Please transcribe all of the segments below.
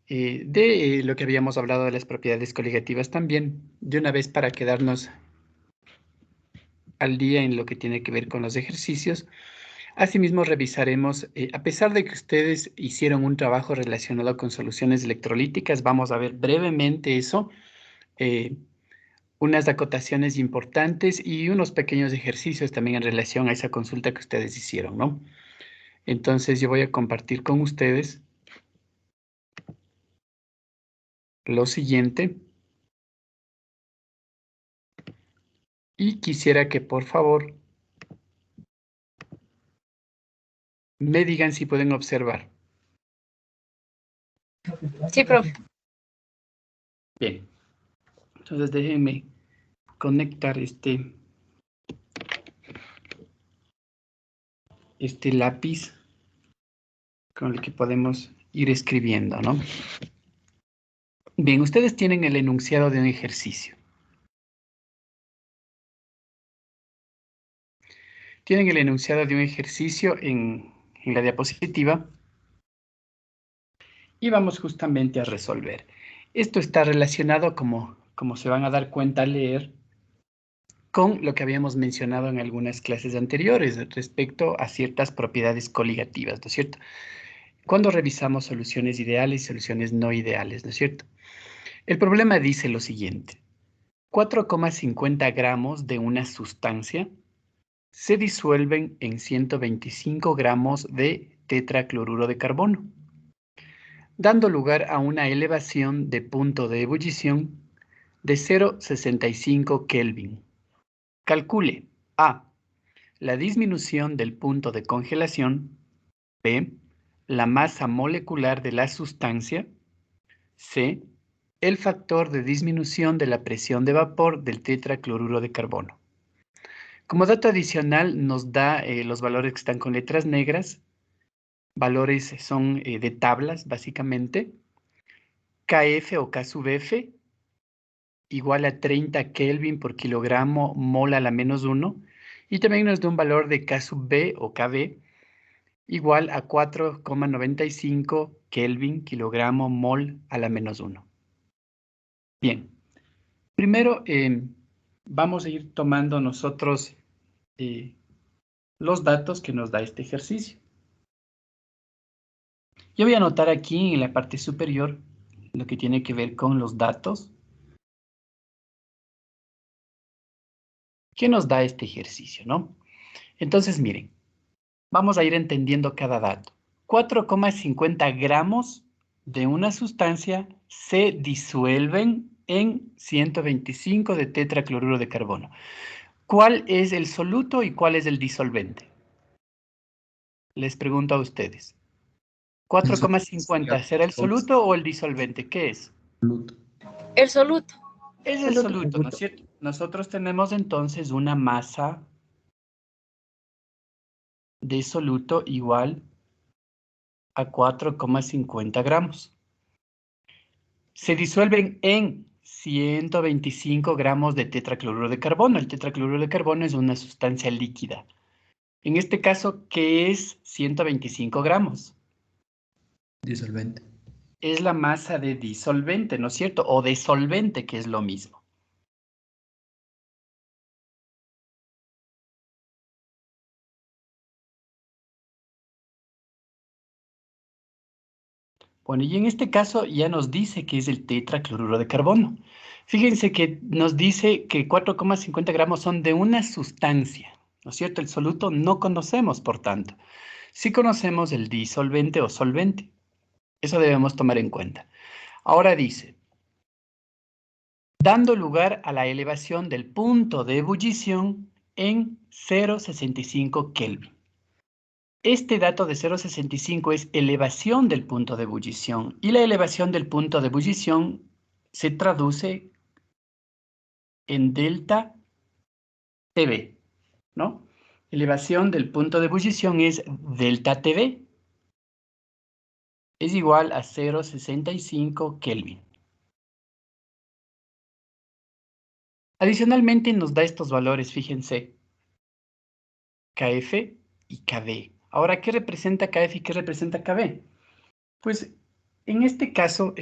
de lo que habíamos hablado de las propiedades coligativas también, de una vez para quedarnos al día en lo que tiene que ver con los ejercicios. Asimismo, revisaremos, a pesar de que ustedes hicieron un trabajo relacionado con soluciones electrolíticas, vamos a ver brevemente eso, eh, unas acotaciones importantes y unos pequeños ejercicios también en relación a esa consulta que ustedes hicieron, ¿no? Entonces, yo voy a compartir con ustedes lo siguiente y quisiera que, por favor, me digan si pueden observar. Sí, profe. Bien, entonces déjenme conectar este lápiz con el que podemos ir escribiendo, ¿no? Bien, ustedes tienen el enunciado de un ejercicio. Tienen el enunciado de un ejercicio en la diapositiva y vamos justamente a resolver. Esto está relacionado, como se van a dar cuenta al leer, con lo que habíamos mencionado en algunas clases anteriores respecto a ciertas propiedades coligativas, ¿no es cierto? Cuando revisamos soluciones ideales y soluciones no ideales, ¿no es cierto? El problema dice lo siguiente: 4,50 gramos de una sustancia se disuelven en 125 gramos de tetracloruro de carbono, dando lugar a una elevación de punto de ebullición de 0,65 Kelvin. Calcule A, la disminución del punto de congelación; B, la masa molecular de la sustancia; C, el factor de disminución de la presión de vapor del tetracloruro de carbono. Como dato adicional nos da los valores que están con letras negras. Valores son de tablas, básicamente. KF o K sub F igual a 30 Kelvin por kilogramo mol a la menos 1. Y también nos da un valor de K sub B o KB igual a 4,95 Kelvin kilogramo mol a la menos 1. Bien, primero vamos a ir tomando nosotros los datos que nos da este ejercicio. Yo voy a anotar aquí en la parte superior lo que tiene que ver con los datos. ¿Qué nos da este ejercicio, no? Entonces, miren, vamos a ir entendiendo cada dato. 4,50 gramos de una sustancia se disuelven en 125 de tetracloruro de carbono. ¿Cuál es el soluto y cuál es el disolvente? Les pregunto a ustedes. 4,50, ¿será el soluto o el disolvente? ¿Qué es? El soluto. Es el soluto, ¿no es cierto? Nosotros tenemos entonces una masa de soluto igual a 4,50 gramos. Se disuelven en 125 gramos de tetracloruro de carbono. El tetracloruro de carbono es una sustancia líquida. En este caso, ¿qué es 125 gramos? Disolvente. Es la masa de disolvente, ¿no es cierto? O de solvente, que es lo mismo. Bueno, y en este caso ya nos dice que es el tetracloruro de carbono. Fíjense que nos dice que 4,50 gramos son de una sustancia, ¿no es cierto? El soluto no conocemos, por tanto. Sí conocemos el disolvente o solvente. Eso debemos tomar en cuenta. Ahora dice, dando lugar a la elevación del punto de ebullición en 0,65 Kelvin. Este dato de 0,65 es elevación del punto de ebullición y la elevación del punto de ebullición se traduce en delta TV, ¿no? Elevación del punto de ebullición es delta TV. Es igual a 0,65 Kelvin. Adicionalmente nos da estos valores, fíjense, KF y KB. Ahora, ¿qué representa KF y qué representa KB? Pues En este caso,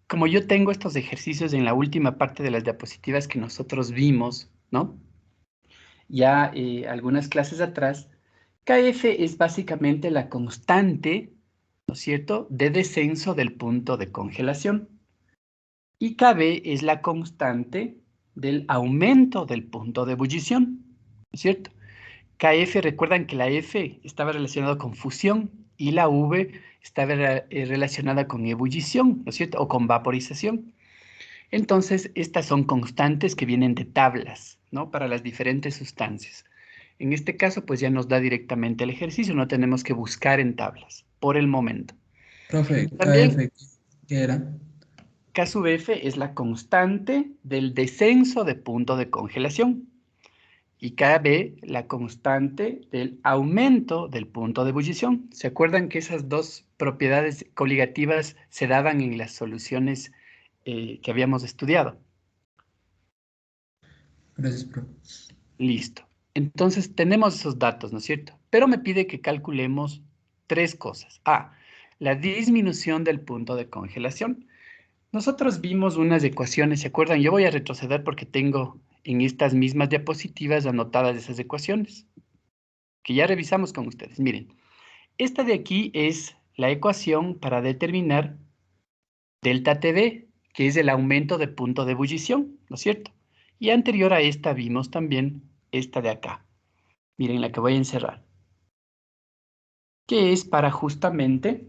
como yo tengo estos ejercicios en la última parte de las diapositivas que nosotros vimos, ¿no? Ya algunas clases atrás, KF es básicamente la constante, ¿no es cierto?, de descenso del punto de congelación. Y KB es la constante del aumento del punto de ebullición, ¿no es cierto? KF, recuerdan que la F estaba relacionada con fusión y la V estaba relacionada con ebullición, ¿no es cierto? O con vaporización. Entonces, estas son constantes que vienen de tablas, ¿no? Para las diferentes sustancias. En este caso, pues ya nos da directamente el ejercicio, no tenemos que buscar en tablas, por el momento. Profe, También, KF, ¿qué era? K sub F es la constante del descenso de punto de congelación. Y KB, la constante del aumento del punto de ebullición. ¿Se acuerdan que esas dos propiedades coligativas se daban en las soluciones que habíamos estudiado? Gracias, profe. Listo. Entonces tenemos esos datos, ¿no es cierto? Pero me pide que calculemos tres cosas. A, la disminución del punto de congelación. Nosotros vimos unas ecuaciones, ¿se acuerdan? Yo voy a retroceder porque tengo en estas mismas diapositivas anotadas esas ecuaciones, que ya revisamos con ustedes. Miren, esta de aquí es la ecuación para determinar delta TB, que es el aumento de punto de ebullición, ¿no es cierto? Y anterior a esta vimos también esta de acá. Miren la que voy a encerrar, que es para justamente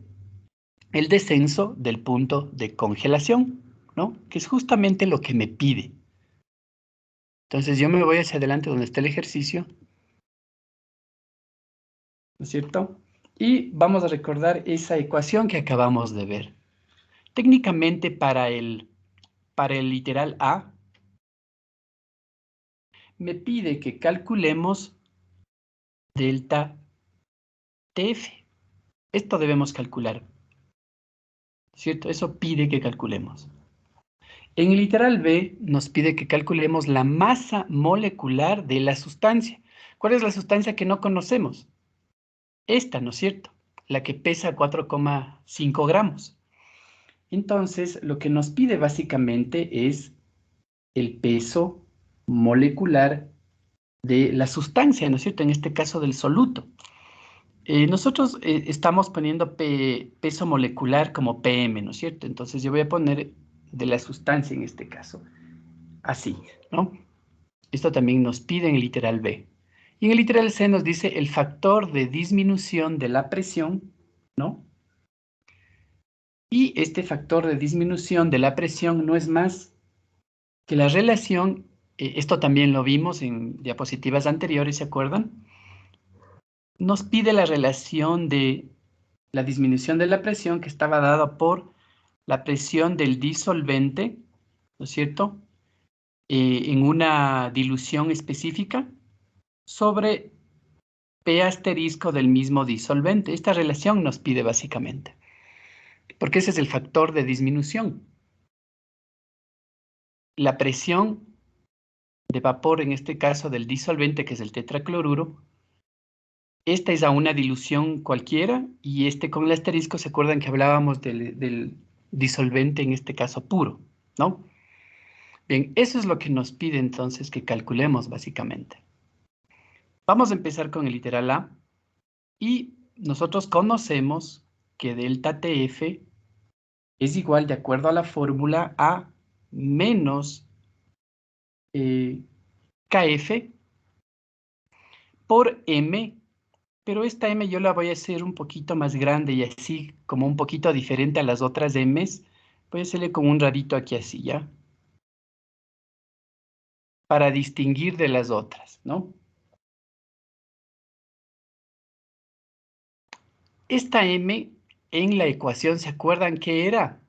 el descenso del punto de congelación, ¿no? Que es justamente lo que me pide. Entonces yo me voy hacia adelante donde está el ejercicio, ¿no es cierto? Y vamos a recordar esa ecuación que acabamos de ver. Técnicamente para el literal A, me pide que calculemos delta TF. Esto debemos calcular, ¿cierto? Eso pide que calculemos. En el literal B nos pide que calculemos la masa molecular de la sustancia. ¿Cuál es la sustancia que no conocemos? Esta, ¿no es cierto? La que pesa 4,5 gramos. Entonces, lo que nos pide básicamente es el peso molecular de la sustancia, ¿no es cierto? En este caso del soluto. Nosotros estamos poniendo peso molecular como PM, ¿no es cierto? Entonces yo voy a poner de la sustancia en este caso, así, ¿no? Esto también nos pide en el literal B. Y en el literal C nos dice el factor de disminución de la presión, ¿no? Y este factor de disminución de la presión no es más que la relación, esto también lo vimos en diapositivas anteriores, ¿se acuerdan? Nos pide la relación de la disminución de la presión que estaba dada por la presión del disolvente, ¿no es cierto? En una dilución específica sobre P asterisco del mismo disolvente. Esta relación nos pide básicamente, porque ese es el factor de disminución. La presión de vapor, en este caso del disolvente, que es el tetracloruro, esta es a una dilución cualquiera y con el asterisco, ¿se acuerdan que hablábamos del disolvente, en este caso puro, ¿no? Bien, eso es lo que nos pide entonces que calculemos básicamente. Vamos a empezar con el literal A y nosotros conocemos que delta TF es igual, de acuerdo a la fórmula, a menos KF por M, pero esta M yo la voy a hacer un poquito más grande y así como un poquito diferente a las otras M's. Voy a hacerle como un rarito aquí así, ¿ya? Para distinguir de las otras, ¿no? Esta M en la ecuación, ¿se acuerdan qué era?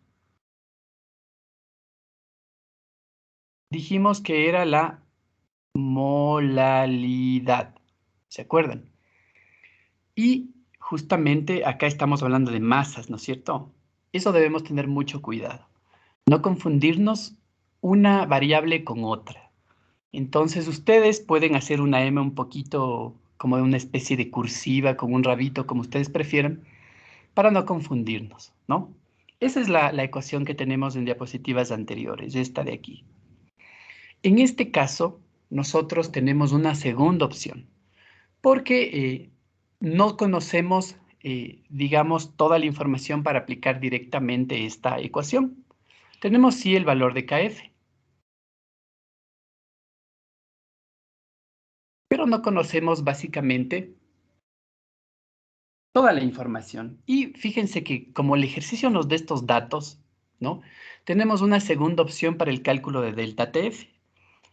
Dijimos que era la molalidad, ¿se acuerdan? Y justamente acá estamos hablando de masas, ¿no es cierto? Eso debemos tener mucho cuidado. No confundirnos una variable con otra. Entonces ustedes pueden hacer una M un poquito como de una especie de cursiva, con un rabito, como ustedes prefieran, para no confundirnos, ¿no? Esa es la ecuación que tenemos en diapositivas anteriores, esta de aquí. En este caso, nosotros tenemos una segunda opción, porque no conocemos, digamos, toda la información para aplicar directamente esta ecuación. Tenemos sí el valor de KF, pero no conocemos básicamente toda la información. Y fíjense que como el ejercicio nos da estos datos, ¿no? Tenemos una segunda opción para el cálculo de delta TF.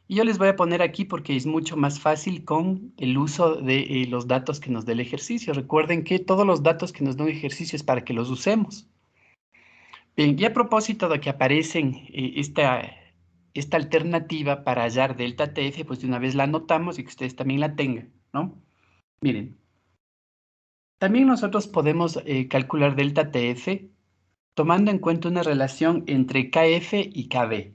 Y yo les voy a poner aquí porque es mucho más fácil con el uso de los datos que nos dé el ejercicio. Recuerden que todos los datos que nos da un ejercicio es para que los usemos. Bien, y a propósito de que aparecen esta alternativa para hallar delta TF, pues de una vez la anotamos y que ustedes también la tengan, ¿no? Miren, también nosotros podemos calcular delta TF tomando en cuenta una relación entre KF y KB.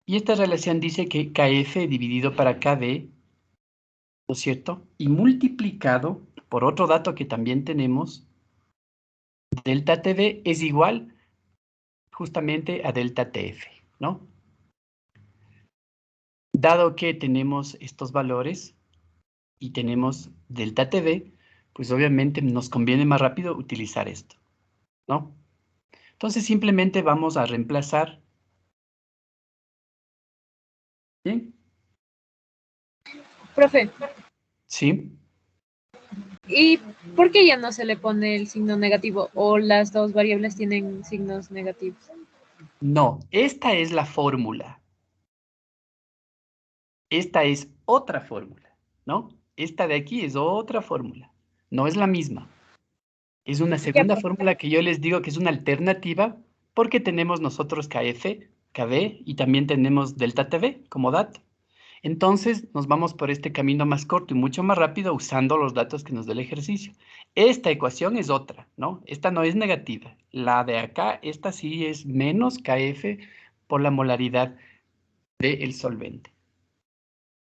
Y esta relación dice que KF dividido para KB, ¿no es cierto? Y multiplicado por otro dato que también tenemos, delta TB es igual justamente a delta TF, ¿no? Dado que tenemos estos valores y tenemos delta TB, pues obviamente nos conviene más rápido utilizar esto, ¿no? Entonces simplemente vamos a reemplazar, ¿bien? Profe, ¿Sí? ¿y por qué ya no se le pone el signo negativo o las dos variables tienen signos negativos? No, esta es la fórmula. Esta es otra fórmula, ¿no? Esta de aquí es otra fórmula, no es la misma. Es una Ya, segunda fórmula que yo les digo que es una alternativa porque tenemos nosotros KF, KB y también tenemos delta TV como dato. Entonces nos vamos por este camino más corto y mucho más rápido usando los datos que nos da el ejercicio. Esta ecuación es otra, ¿no? Esta no es negativa. La de acá, esta sí es menos KF por la molaridad del solvente.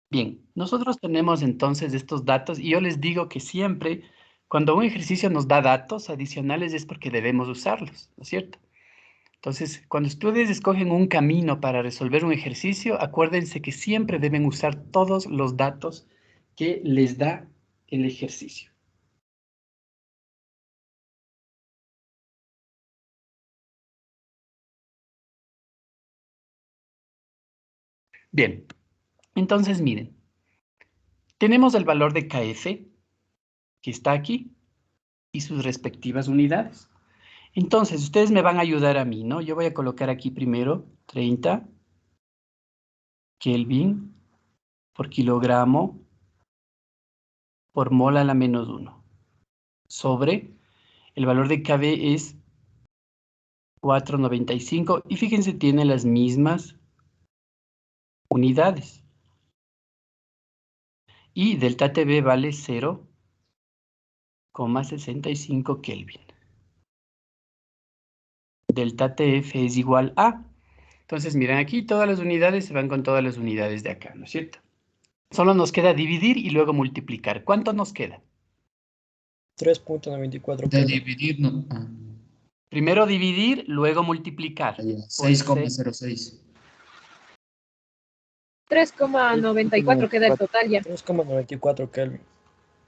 Bien, nosotros tenemos entonces estos datos y yo les digo que siempre cuando un ejercicio nos da datos adicionales es porque debemos usarlos, ¿no es cierto? Entonces, cuando ustedes escogen un camino para resolver un ejercicio, acuérdense que siempre deben usar todos los datos que les da el ejercicio. Bien, entonces miren, tenemos el valor de KF que está aquí y sus respectivas unidades. Entonces, ustedes me van a ayudar a mí, ¿no? Yo voy a colocar aquí primero 30 Kelvin por kilogramo por mol a la menos 1 sobre el valor de KB es 4,95 y fíjense, tiene las mismas unidades. Y delta TB vale 0,65 Kelvin. Delta TF es igual a... Entonces, miren, aquí todas las unidades se van con todas las unidades de acá, ¿no es cierto? Solo nos queda dividir y luego multiplicar. ¿Cuánto nos queda? 3.94 De Kelvin. dividir, no. Primero dividir, luego multiplicar. Ya, Por 6,06. 3,94 queda el total ya. 3,94 Kelvin.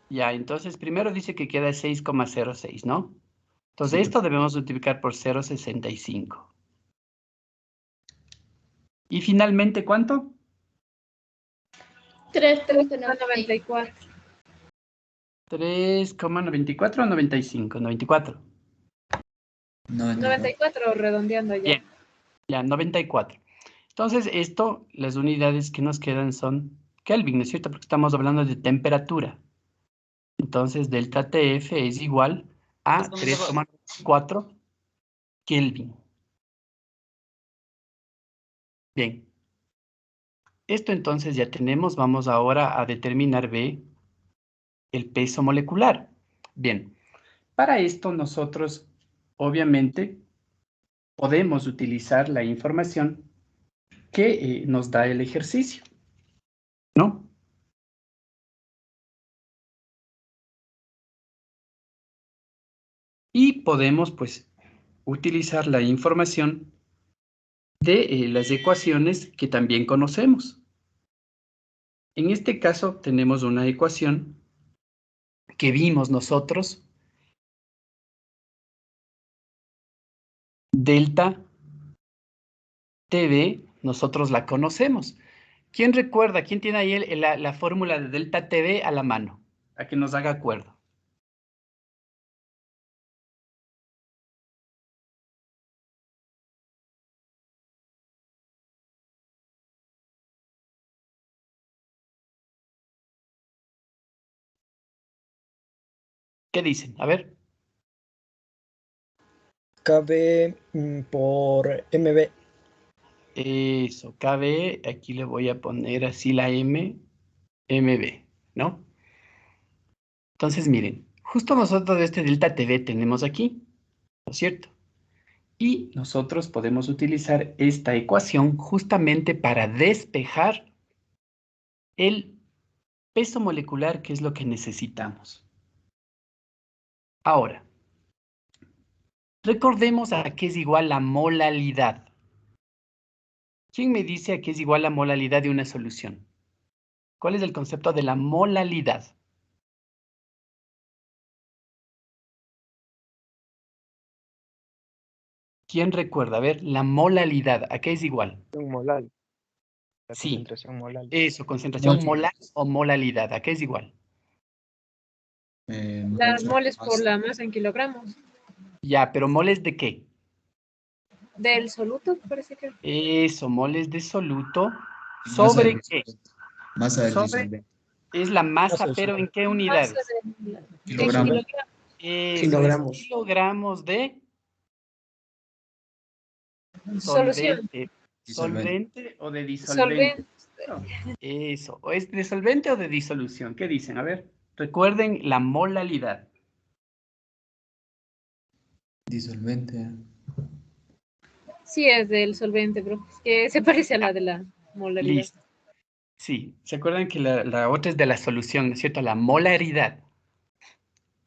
Ya, entonces primero dice que queda 6,06, ¿no? Entonces Sí, esto debemos multiplicar por 0,65. Y finalmente, ¿cuánto? 3,94. 3,94 o 95, 94. 94 redondeando ya. Bien, ya, 94. Entonces esto, las unidades que nos quedan son Kelvin, ¿no es cierto? Porque estamos hablando de temperatura. Entonces delta TF es igual a 3,4 Kelvin. Bien, esto entonces ya tenemos. Vamos ahora a determinar B, el peso molecular. Bien, para esto nosotros obviamente podemos utilizar la información que nos da el ejercicio, ¿no? Y podemos, pues, utilizar la información de las ecuaciones que también conocemos. En este caso tenemos una ecuación que vimos nosotros, delta TV, nosotros la conocemos. ¿Quién recuerda? ¿Quién tiene ahí la fórmula de delta TV a la mano? A que nos haga acuerdo. ¿Qué dicen? A ver. KB por MB. Eso, KB, aquí le voy a poner así la M, MB, ¿no? Entonces, miren, justo nosotros este delta TV tenemos aquí, ¿no es cierto? Y nosotros podemos utilizar esta ecuación justamente para despejar el peso molecular, que es lo que necesitamos. Ahora, recordemos a qué es igual la molalidad. ¿Quién me dice a qué es igual la molalidad de una solución? ¿Cuál es el concepto de la molalidad? ¿Quién recuerda? A ver, la molalidad, ¿a qué es igual? Molal. La Sí, concentración molal. eso, concentración Mol. molar o molalidad, ¿a qué es igual? Las moles por masa. la masa en kilogramos. Ya, pero ¿moles de qué? Del soluto, parece que. Eso, moles de soluto. Masa ¿Sobre del qué? disolvente. Masa del Sobre disolvente. es la masa, Masa pero ¿en qué Masa unidades? de Kilogramos. kilogramos. Eso Kilogramos. es kilogramos de Solución. solvente. Disolvente. ¿Solvente o de disolvente? Solvente. Eso, ¿o es de solvente o de disolución? ¿Qué dicen? A ver, recuerden la molalidad. Disolvente. Sí, es del solvente, bro. Es que se parece a la de la molaridad. Listo. Sí, ¿se acuerdan que la otra es de la solución, ¿no es cierto? La molaridad.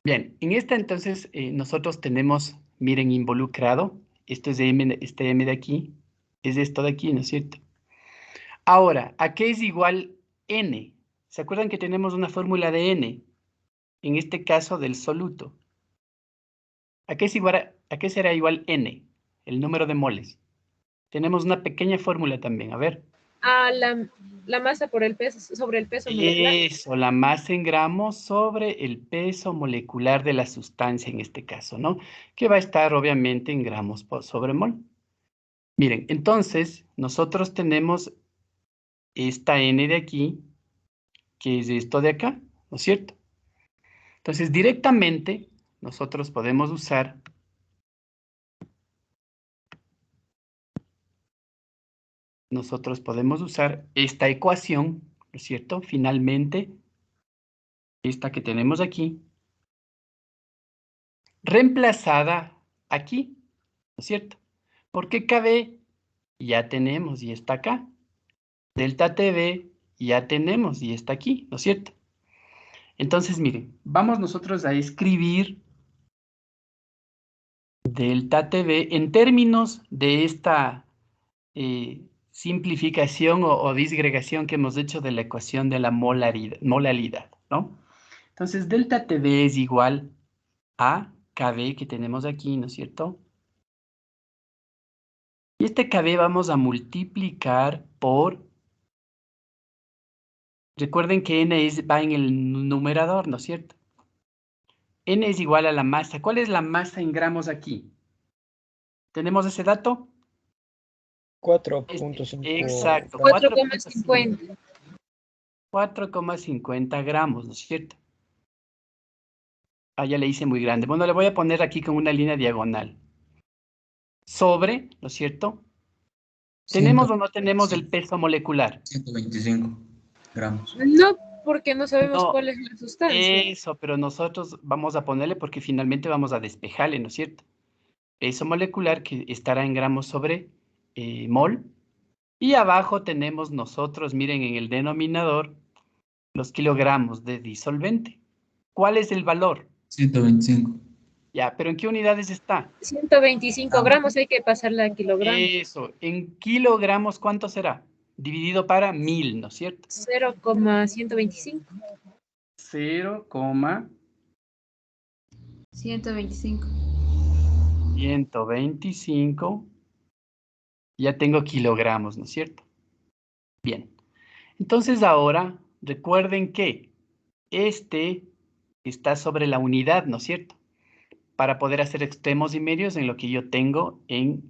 Bien, en esta entonces nosotros tenemos, miren, involucrado, esto es de M, este M de aquí, es esto de aquí, ¿no es cierto? Ahora, ¿a qué es igual N? ¿Se acuerdan que tenemos una fórmula de N? En este caso del soluto. ¿A qué es igual, a qué será igual N? El número de moles. Tenemos una pequeña fórmula también, a ver. A la masa por el peso, sobre el peso molecular. Eso, la masa en gramos sobre el peso molecular de la sustancia en este caso, ¿no? Que va a estar obviamente en gramos sobre mol. Miren, entonces nosotros tenemos esta N de aquí, que es esto de acá, ¿no es cierto? Entonces directamente nosotros podemos usar esta ecuación, ¿no es cierto? Finalmente, esta que tenemos aquí, reemplazada aquí, ¿no es cierto? Porque KB ya tenemos y está acá. Delta TV ya tenemos y está aquí, ¿no es cierto? Entonces, miren, vamos nosotros a escribir delta TV en términos de esta simplificación o disgregación que hemos hecho de la ecuación de la molalidad, ¿no? Entonces, delta TV es igual a KB que tenemos aquí, ¿no es cierto? Y este KB vamos a multiplicar por, recuerden que N va en el numerador, ¿no es cierto? N es igual a la masa. ¿Cuál es la masa en gramos aquí? ¿Tenemos ese dato? 4.5. Exacto, 4,50. 4,50 gramos, ¿no es cierto? Ah, ya le hice muy grande. Bueno, le voy a poner aquí con una línea diagonal. Sobre, ¿no es cierto? ¿Tenemos o no tenemos el peso molecular? 125 gramos. No, porque no sabemos No, cuál es la sustancia. eso, pero nosotros vamos a ponerle porque finalmente vamos a despejarle, ¿no es cierto? Peso molecular que estará en gramos sobre mol. Y abajo tenemos nosotros, miren, en el denominador, los kilogramos de disolvente. ¿Cuál es el valor? 125. Ya, pero ¿en qué unidades está? 125 gramos, hay que pasarla a kilogramos. Eso, en kilogramos, ¿cuánto será? Dividido para 1000, ¿no es cierto? 0,125. 125. 0,125. Ya tengo kilogramos, ¿no es cierto? Bien. Entonces ahora, recuerden que este está sobre la unidad, ¿no es cierto? Para poder hacer extremos y medios en lo que yo tengo en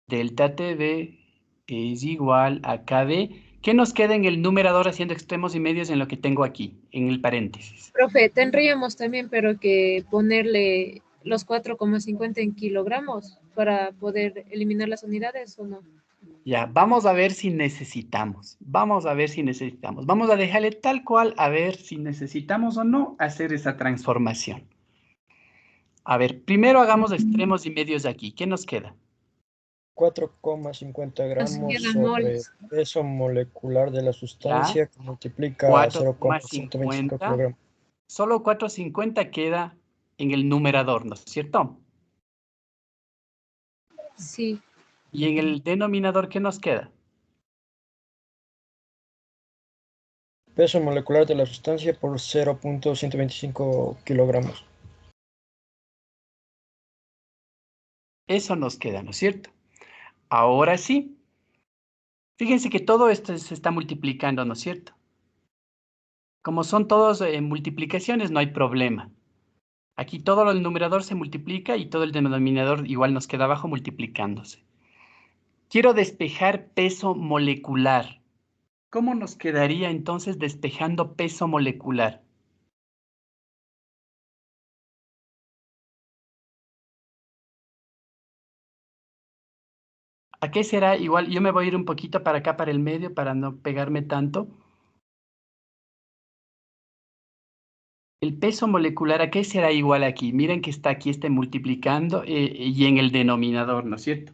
delta TV es igual a KB. ¿Qué nos queda en el numerador haciendo extremos y medios en lo que tengo aquí, en el paréntesis? Profe, tendríamos también, pero que ponerle los 4,50 en kilogramos para poder eliminar las unidades, ¿o no? Ya, vamos a ver si necesitamos. Vamos a ver si necesitamos. Vamos a dejarle tal cual a ver si necesitamos o no hacer esa transformación. A ver, primero hagamos extremos y medios aquí. ¿Qué nos queda? 4,50 gramos quedan sobre moles. peso molecular de la sustancia que multiplica a 0,125 4,50. kilogramos. Solo 4,50 queda en el numerador, ¿no es cierto? Sí, Y en el denominador, ¿qué nos queda? Peso molecular de la sustancia por 0,125 kilogramos. Eso nos queda, ¿no es cierto? Ahora sí. Fíjense que todo esto se está multiplicando, ¿no es cierto? Como son todos multiplicaciones, no hay problema. Aquí todo el numerador se multiplica y todo el denominador igual nos queda abajo multiplicándose. Quiero despejar peso molecular. ¿Cómo nos quedaría entonces despejando peso molecular? ¿A qué será igual? Yo me voy a ir un poquito para acá, para el medio, para no pegarme tanto. El peso molecular, ¿a qué será igual aquí? Miren que está aquí, multiplicando y en el denominador, ¿no es cierto?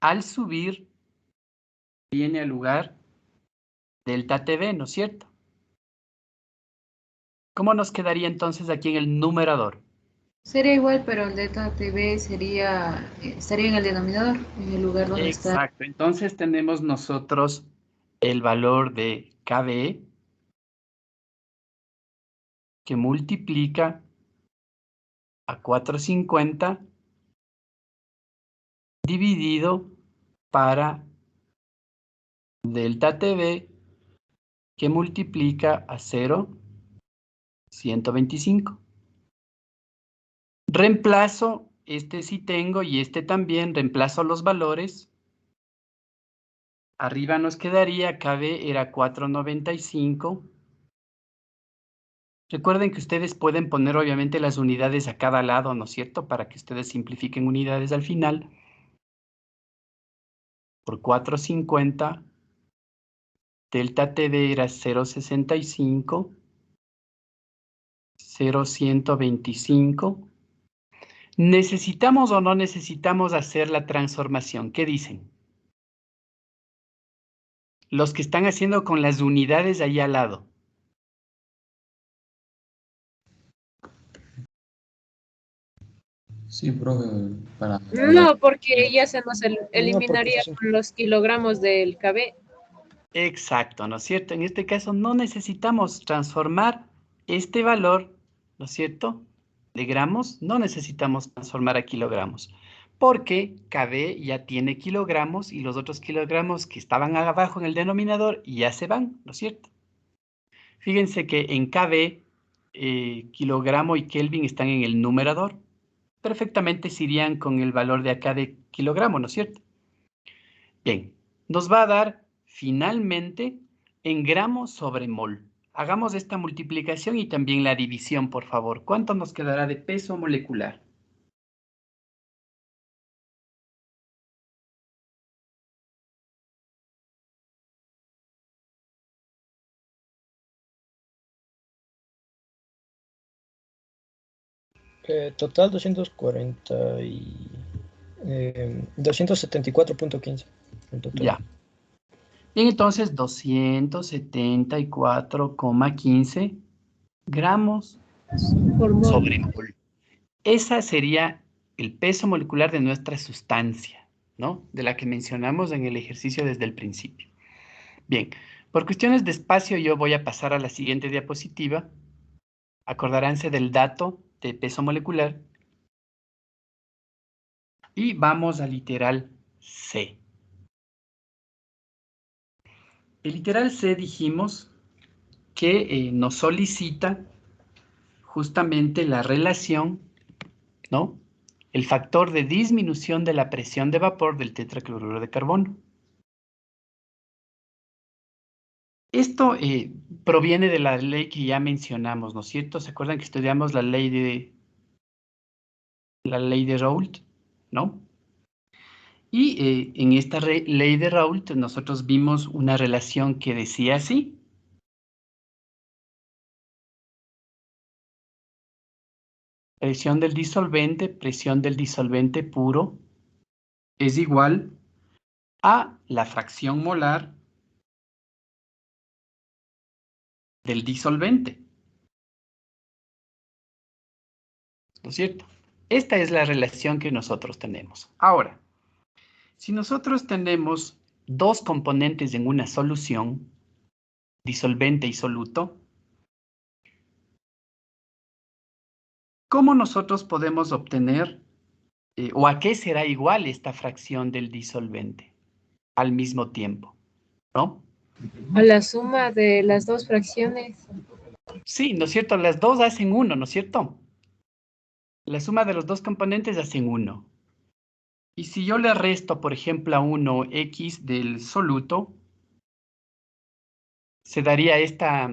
Al subir, viene al lugar delta TV, ¿no es cierto? ¿Cómo nos quedaría entonces aquí en el numerador? Sería igual, pero el delta TV estaría en el denominador, en el lugar donde está. Exacto. Entonces tenemos nosotros el valor de KB que multiplica a 450 dividido para delta TV que multiplica a 0,125. Reemplazo, este sí tengo y este también, reemplazo los valores. Arriba nos quedaría, KB era 4,95. Recuerden que ustedes pueden poner obviamente las unidades a cada lado, ¿no es cierto? Para que ustedes simplifiquen unidades al final. Por 4,50, delta TV era 0,65, 0,125. ¿Necesitamos o no necesitamos hacer la transformación? ¿Qué dicen? Los que están haciendo con las unidades ahí al lado. Sí, profe, para... no, porque ya se nos No, porque eliminaría eso es con los kilogramos del KB. Exacto, ¿no es cierto? En este caso no necesitamos transformar este valor, ¿no es cierto? De gramos, no necesitamos transformar a kilogramos, porque KB ya tiene kilogramos y los otros kilogramos que estaban abajo en el denominador ya se van, ¿no es cierto? Fíjense que en KB, kilogramo y Kelvin están en el numerador. Perfectamente se irían con el valor de acá de kilogramo, ¿no es cierto? Bien, nos va a dar finalmente en gramos sobre mol. Hagamos esta multiplicación y también la división, por favor. ¿Cuánto nos quedará de peso molecular? total 274,15 en total. Ya. Bien, entonces 274,15 gramos Por mol. sobre mol. Esa sería el peso molecular de nuestra sustancia, ¿no? De la que mencionamos en el ejercicio desde el principio. Bien, por cuestiones de espacio yo voy a pasar a la siguiente diapositiva. Acordaránse del dato de peso molecular. Y vamos al literal C. El literal C dijimos que nos solicita justamente la relación, ¿no? El factor de disminución de la presión de vapor del tetracloruro de carbono. Esto proviene de la ley que ya mencionamos, ¿no es cierto? ¿Se acuerdan que estudiamos la ley de Raoult, ¿no? Y en esta ley de Raoult nosotros vimos una relación que decía así. Presión del disolvente puro es igual a la fracción molar del disolvente. ¿No es cierto? Esta es la relación que nosotros tenemos. Ahora, si nosotros tenemos dos componentes en una solución, disolvente y soluto, ¿cómo nosotros podemos obtener o a qué será igual esta fracción del disolvente al mismo tiempo? ¿No? A la suma de las dos fracciones. Sí, ¿no es cierto? Las dos hacen uno, ¿no es cierto? La suma de los dos componentes hacen 1. Y si yo le resto, por ejemplo, a 1 x del soluto, se daría esta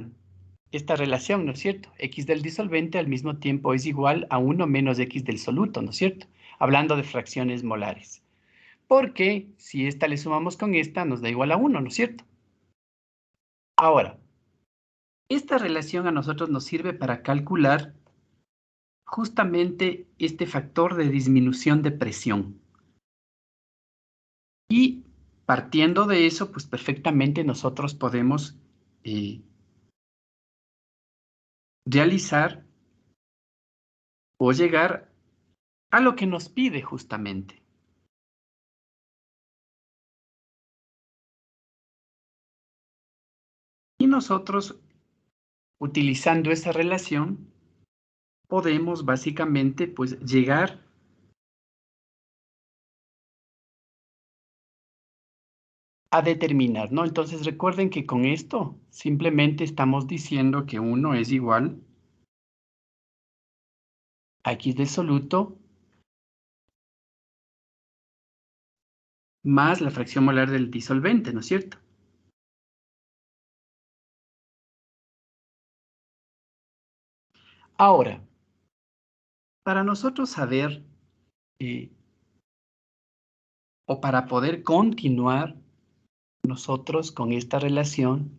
relación, ¿no es cierto? X del disolvente al mismo tiempo es igual a 1 menos x del soluto, ¿no es cierto? Hablando de fracciones molares. Porque si esta le sumamos con esta, nos da igual a 1, ¿no es cierto? Ahora, esta relación a nosotros nos sirve para calcular justamente este factor de disminución de presión. Y partiendo de eso, pues perfectamente nosotros podemos realizar o llegar a lo que nos pide justamente. Y nosotros, utilizando esa relación, podemos básicamente pues llegar a determinar, ¿no? Entonces recuerden que con esto simplemente estamos diciendo que 1 es igual a x del soluto más la fracción molar del disolvente, ¿no es cierto? Ahora, para nosotros saber o para poder continuar nosotros con esta relación,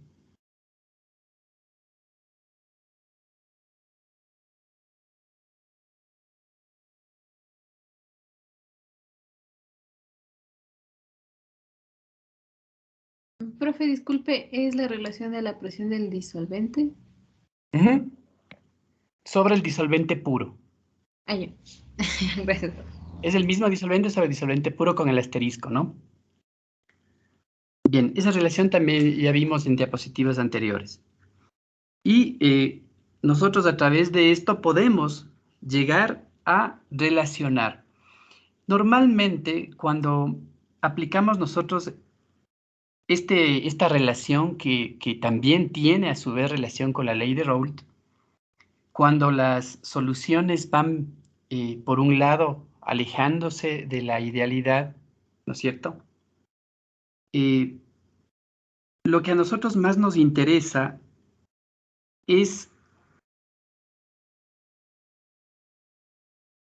Profe, disculpe, ¿es la relación de la presión del disolvente? sobre el disolvente puro. Ah, ya. Gracias. Es el mismo disolvente sobre el disolvente puro con el asterisco, ¿no? Bien, esa relación también ya vimos en diapositivas anteriores. Y nosotros a través de esto podemos llegar a relacionar. Normalmente, cuando aplicamos nosotros esta relación que también tiene a su vez relación con la ley de Raoult, cuando las soluciones van, por un lado, alejándose de la idealidad, ¿no es cierto? Lo que a nosotros más nos interesa es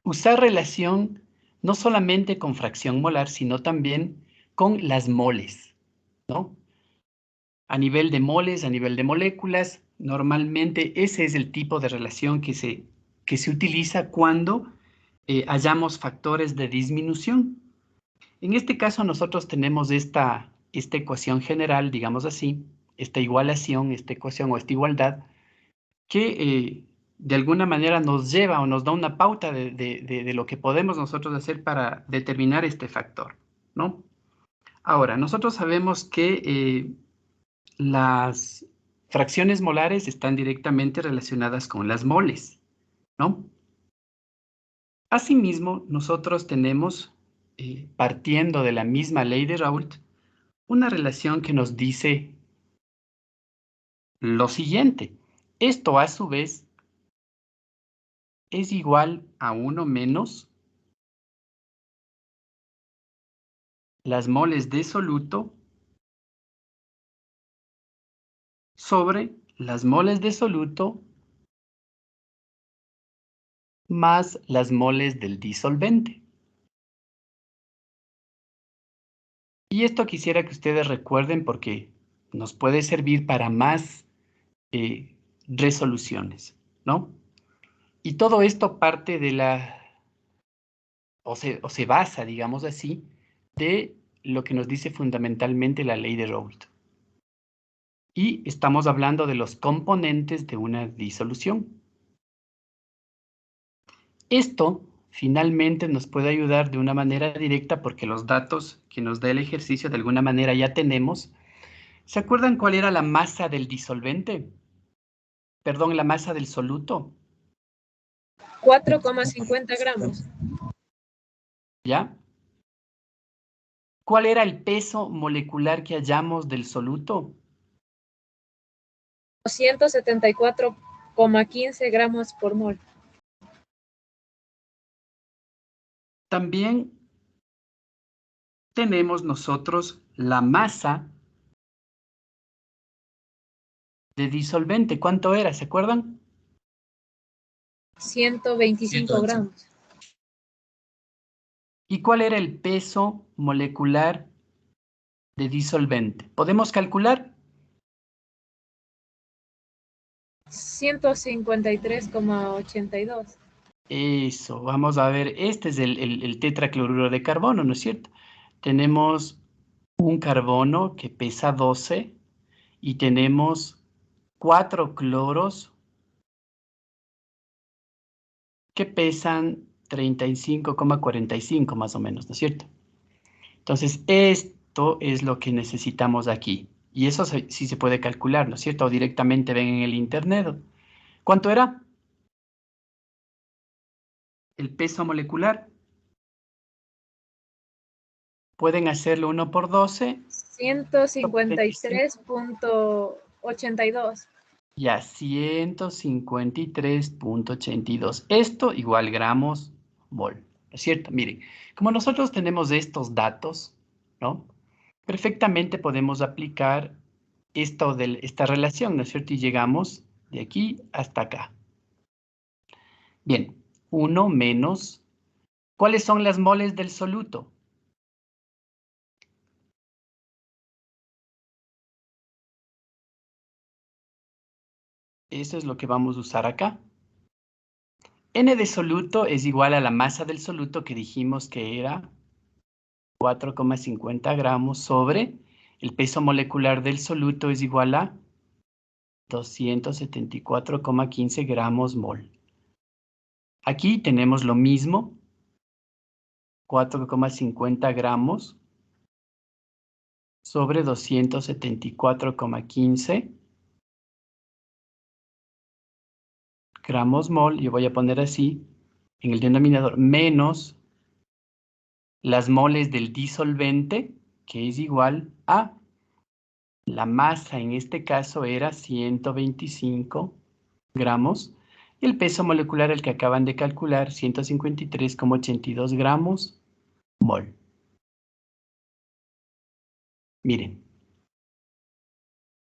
usar relación no solamente con fracción molar, sino también con las moles, ¿no? A nivel de moles, a nivel de moléculas, normalmente ese es el tipo de relación que se utiliza cuando hallamos factores de disminución. En este caso nosotros tenemos esta ecuación general, digamos así, esta igualación, esta ecuación o esta igualdad, que de alguna manera nos lleva o nos da una pauta de lo que podemos nosotros hacer para determinar este factor, ¿no? Ahora, nosotros sabemos que las fracciones molares están directamente relacionadas con las moles, ¿no? Asimismo, nosotros tenemos, partiendo de la misma ley de Raoult, una relación que nos dice lo siguiente. Esto, a su vez, es igual a 1 menos las moles de soluto sobre las moles de soluto más las moles del disolvente. Y esto quisiera que ustedes recuerden porque nos puede servir para más resoluciones, ¿no? Y todo esto parte de o se basa, digamos así, de lo que nos dice fundamentalmente la ley de Raoult. Y estamos hablando de los componentes de una disolución. Esto finalmente nos puede ayudar de una manera directa porque los datos que nos da el ejercicio de alguna manera ya tenemos. ¿Se acuerdan cuál era la masa del disolvente? Perdón, la masa del soluto. 4,50 gramos. ¿Ya? ¿Cuál era el peso molecular que hallamos del soluto? 274,15 gramos por mol. También tenemos nosotros la masa de disolvente. ¿Cuánto era? ¿Se acuerdan? 125 gramos. ¿Y cuál era el peso molecular de disolvente? ¿Podemos calcular? 153,82. Eso, vamos a ver, este es el tetracloruro de carbono, ¿no es cierto? Tenemos un carbono que pesa 12 y tenemos 4 cloros que pesan 35,45 más o menos, ¿no es cierto? Entonces, esto es lo que necesitamos aquí. Y eso sí se puede calcular, ¿no es cierto? O directamente ven en el internet. ¿Cuánto era? El peso molecular. Pueden hacerlo 1 por 12. 153,82. Ya, 153,82. Esto igual gramos mol, ¿no es cierto? Miren, como nosotros tenemos estos datos, ¿no? Perfectamente podemos aplicar esta relación, ¿no es cierto? Y llegamos de aquí hasta acá. Bien, 1 menos. ¿Cuáles son las moles del soluto? Eso es lo que vamos a usar acá. N de soluto es igual a la masa del soluto que dijimos que era 4,50 gramos sobre el peso molecular del soluto es igual a 274,15 gramos mol. Aquí tenemos lo mismo, 4,50 gramos sobre 274,15 gramos mol. Yo voy a poner así en el denominador menos las moles del disolvente, que es igual a la masa, en este caso era 125 gramos, y el peso molecular, el que acaban de calcular, 153,82 gramos mol. Miren,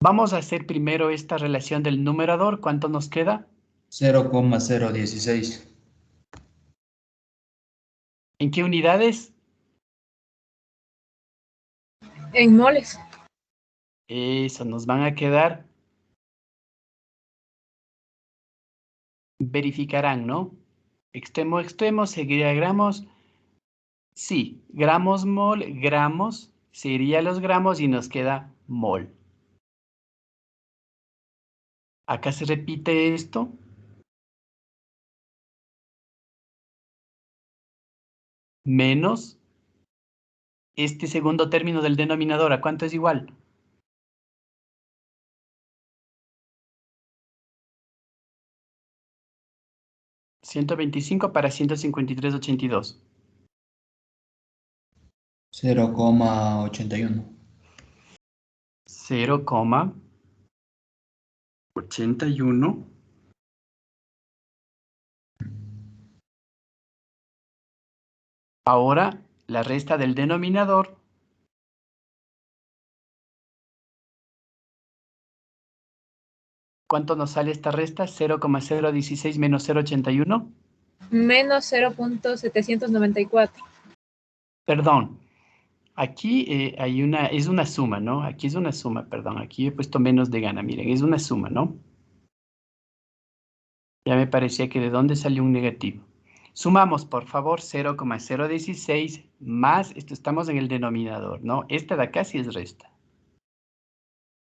vamos a hacer primero esta relación del numerador. ¿Cuánto nos queda? 0,016. ¿En qué unidades? En moles. Eso, nos van a quedar. Verificarán, ¿no? Extremo, extremo, seguiría gramos. Sí, gramos, mol, gramos, sería los gramos y nos queda mol. Acá se repite esto. Menos este segundo término del denominador. ¿A cuánto es igual? ¿125 para 153,82? 0,81. 0,81. Ahora, la resta del denominador. ¿Cuánto nos sale esta resta? 0,016 menos 0,81. Menos 0.794. Perdón. Aquí es una suma, ¿no? Aquí es una suma, perdón. Aquí he puesto menos de gana, miren, es una suma, ¿no? Ya me parecía que de dónde salió un negativo. Sumamos, por favor, 0,016 más, esto estamos en el denominador, ¿no? Esta de acá sí es resta.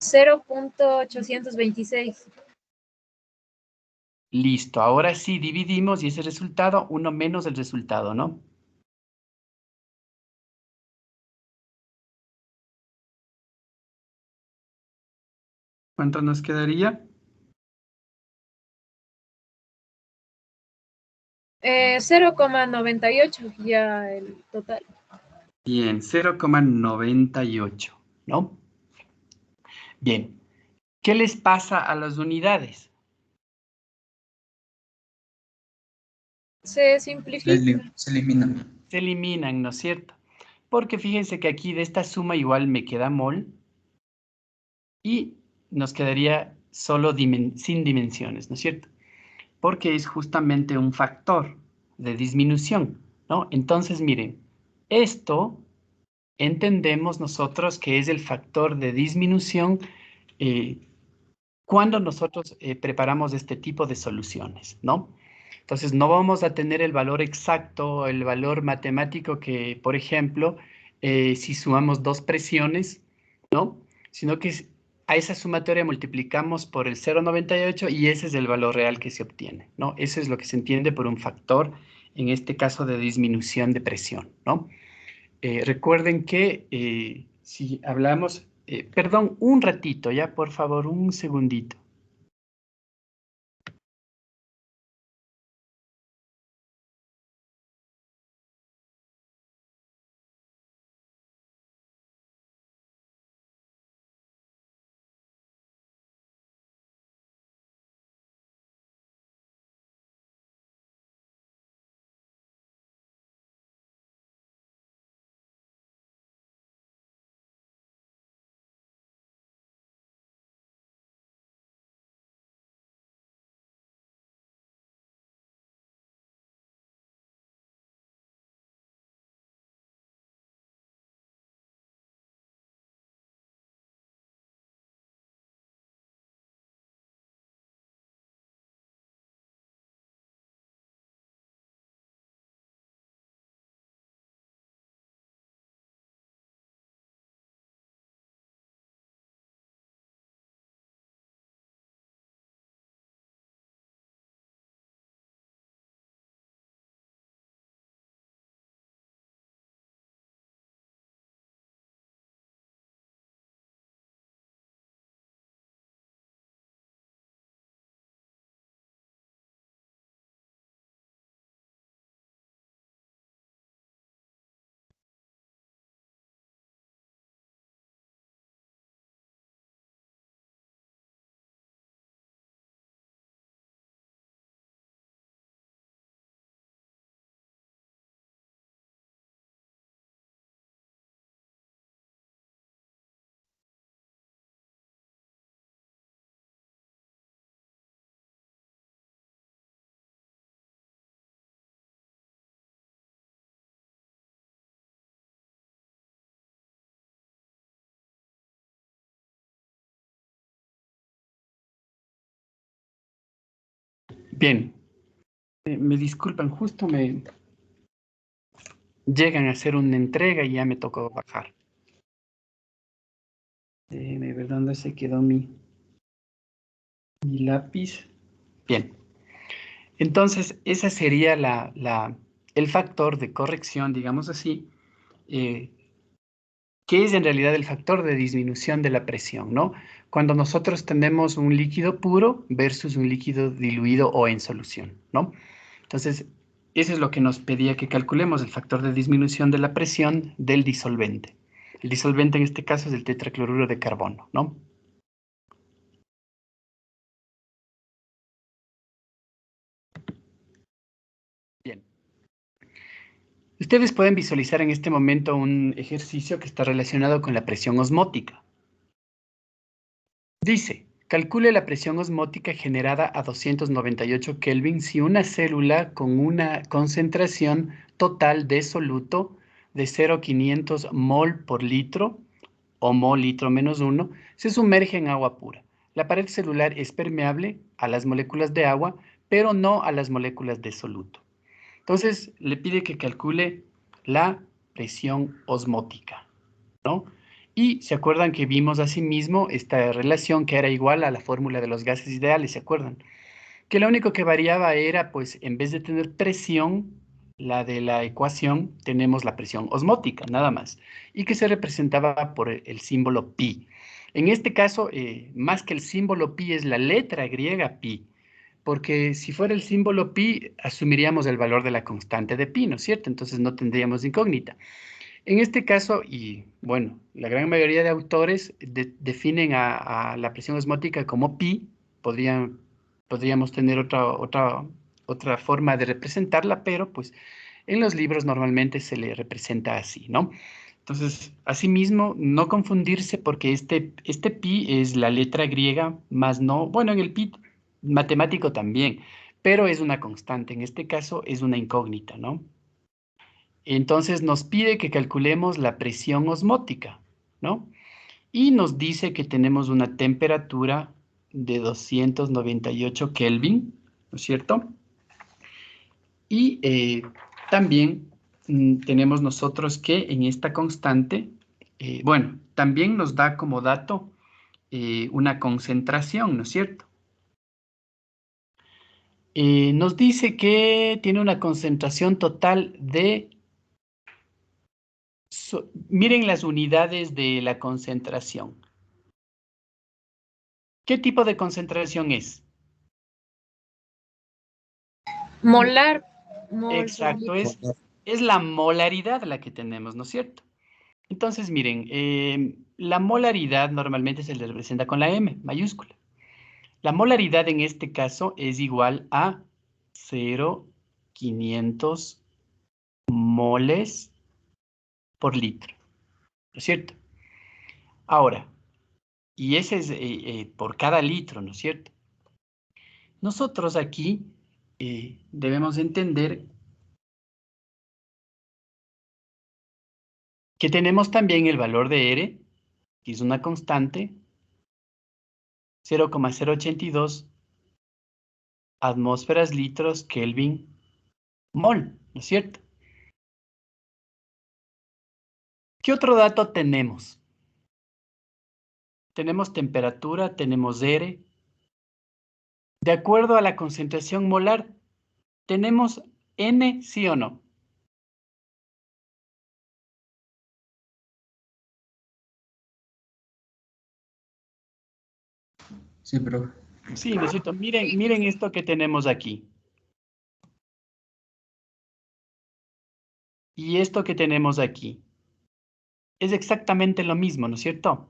0.826. Listo, ahora sí dividimos y ese resultado, 1 menos el resultado, ¿no? ¿Cuánto nos quedaría? 0,98 ya el total. Bien, 0,98, ¿no? Bien, ¿qué les pasa a las unidades? Se simplifica. Se elimina. Se eliminan, ¿no es cierto? Porque fíjense que aquí de esta suma igual me queda mol y nos quedaría solo sin dimensiones, ¿no es cierto? Porque es justamente un factor de disminución, ¿no? Entonces, miren, esto entendemos nosotros que es el factor de disminución cuando nosotros preparamos este tipo de soluciones, ¿no? Entonces, no vamos a tener el valor exacto, el valor matemático que, por ejemplo, si sumamos dos presiones, ¿no? Sino que a esa sumatoria multiplicamos por el 0,98 y ese es el valor real que se obtiene, ¿no? Eso es lo que se entiende por un factor, en este caso de disminución de presión, ¿no? Recuerden que si hablamos, perdón, un ratito, ya, por favor, un segundito. Bien, me disculpan, justo me llegan a hacer una entrega y ya me tocó bajar. Déjenme ver dónde se quedó mi Mi lápiz. Bien. Entonces, ese sería el factor de corrección, digamos así, que es en realidad el factor de disminución de la presión, ¿no? Cuando nosotros tenemos un líquido puro versus un líquido diluido o en solución, ¿no? Entonces, eso es lo que nos pedía que calculemos, el factor de disminución de la presión del disolvente. El disolvente en este caso es el tetracloruro de carbono, ¿no? Bien. Ustedes pueden visualizar en este momento un ejercicio que está relacionado con la presión osmótica. Dice, calcule la presión osmótica generada a 298 Kelvin si una célula con una concentración total de soluto de 0,500 mol por litro o mol litro menos 1 se sumerge en agua pura. La pared celular es permeable a las moléculas de agua, pero no a las moléculas de soluto. Entonces, le pide que calcule la presión osmótica, ¿no? Y se acuerdan que vimos asimismo esta relación que era igual a la fórmula de los gases ideales, ¿se acuerdan? Que lo único que variaba era, pues, en vez de tener presión, la de la ecuación, tenemos la presión osmótica, nada más, y que se representaba por el símbolo pi. En este caso, más que el símbolo pi, es la letra griega pi, porque si fuera el símbolo pi, asumiríamos el valor de la constante de pi, ¿no es cierto? Entonces no tendríamos incógnita. En este caso, y bueno, la gran mayoría de autores definen a la presión osmótica como pi, podríamos tener otra forma de representarla, pero pues en los libros normalmente se le representa así, ¿no? Entonces, asimismo, no confundirse porque este pi es la letra griega, más no, bueno, en el pi matemático también, pero es una constante, en este caso es una incógnita, ¿no? Entonces nos pide que calculemos la presión osmótica, ¿no? Y nos dice que tenemos una temperatura de 298 Kelvin, ¿no es cierto? Y también tenemos nosotros que en esta constante, bueno, también nos da como dato una concentración, ¿no es cierto? Nos dice que tiene una concentración total de miren las unidades de la concentración. ¿Qué tipo de concentración es? Molar. Mol por Exacto, litro. es la molaridad la que tenemos, ¿no es cierto? Entonces, miren, la molaridad normalmente se le representa con la M mayúscula. La molaridad en este caso es igual a 0,500 moles por litro, ¿no es cierto? Ahora, y ese es por cada litro, ¿no es cierto? Nosotros aquí debemos entender que tenemos también el valor de R, que es una constante, 0,082 atmósferas, litros, Kelvin, mol, ¿no es cierto? ¿Qué otro dato tenemos? Tenemos temperatura, tenemos R. De acuerdo a la concentración molar, ¿tenemos N, sí o no? Sí, pero Sí, ¿no es cierto? Miren esto que tenemos aquí. Y esto que tenemos aquí. Es exactamente lo mismo, ¿no es cierto?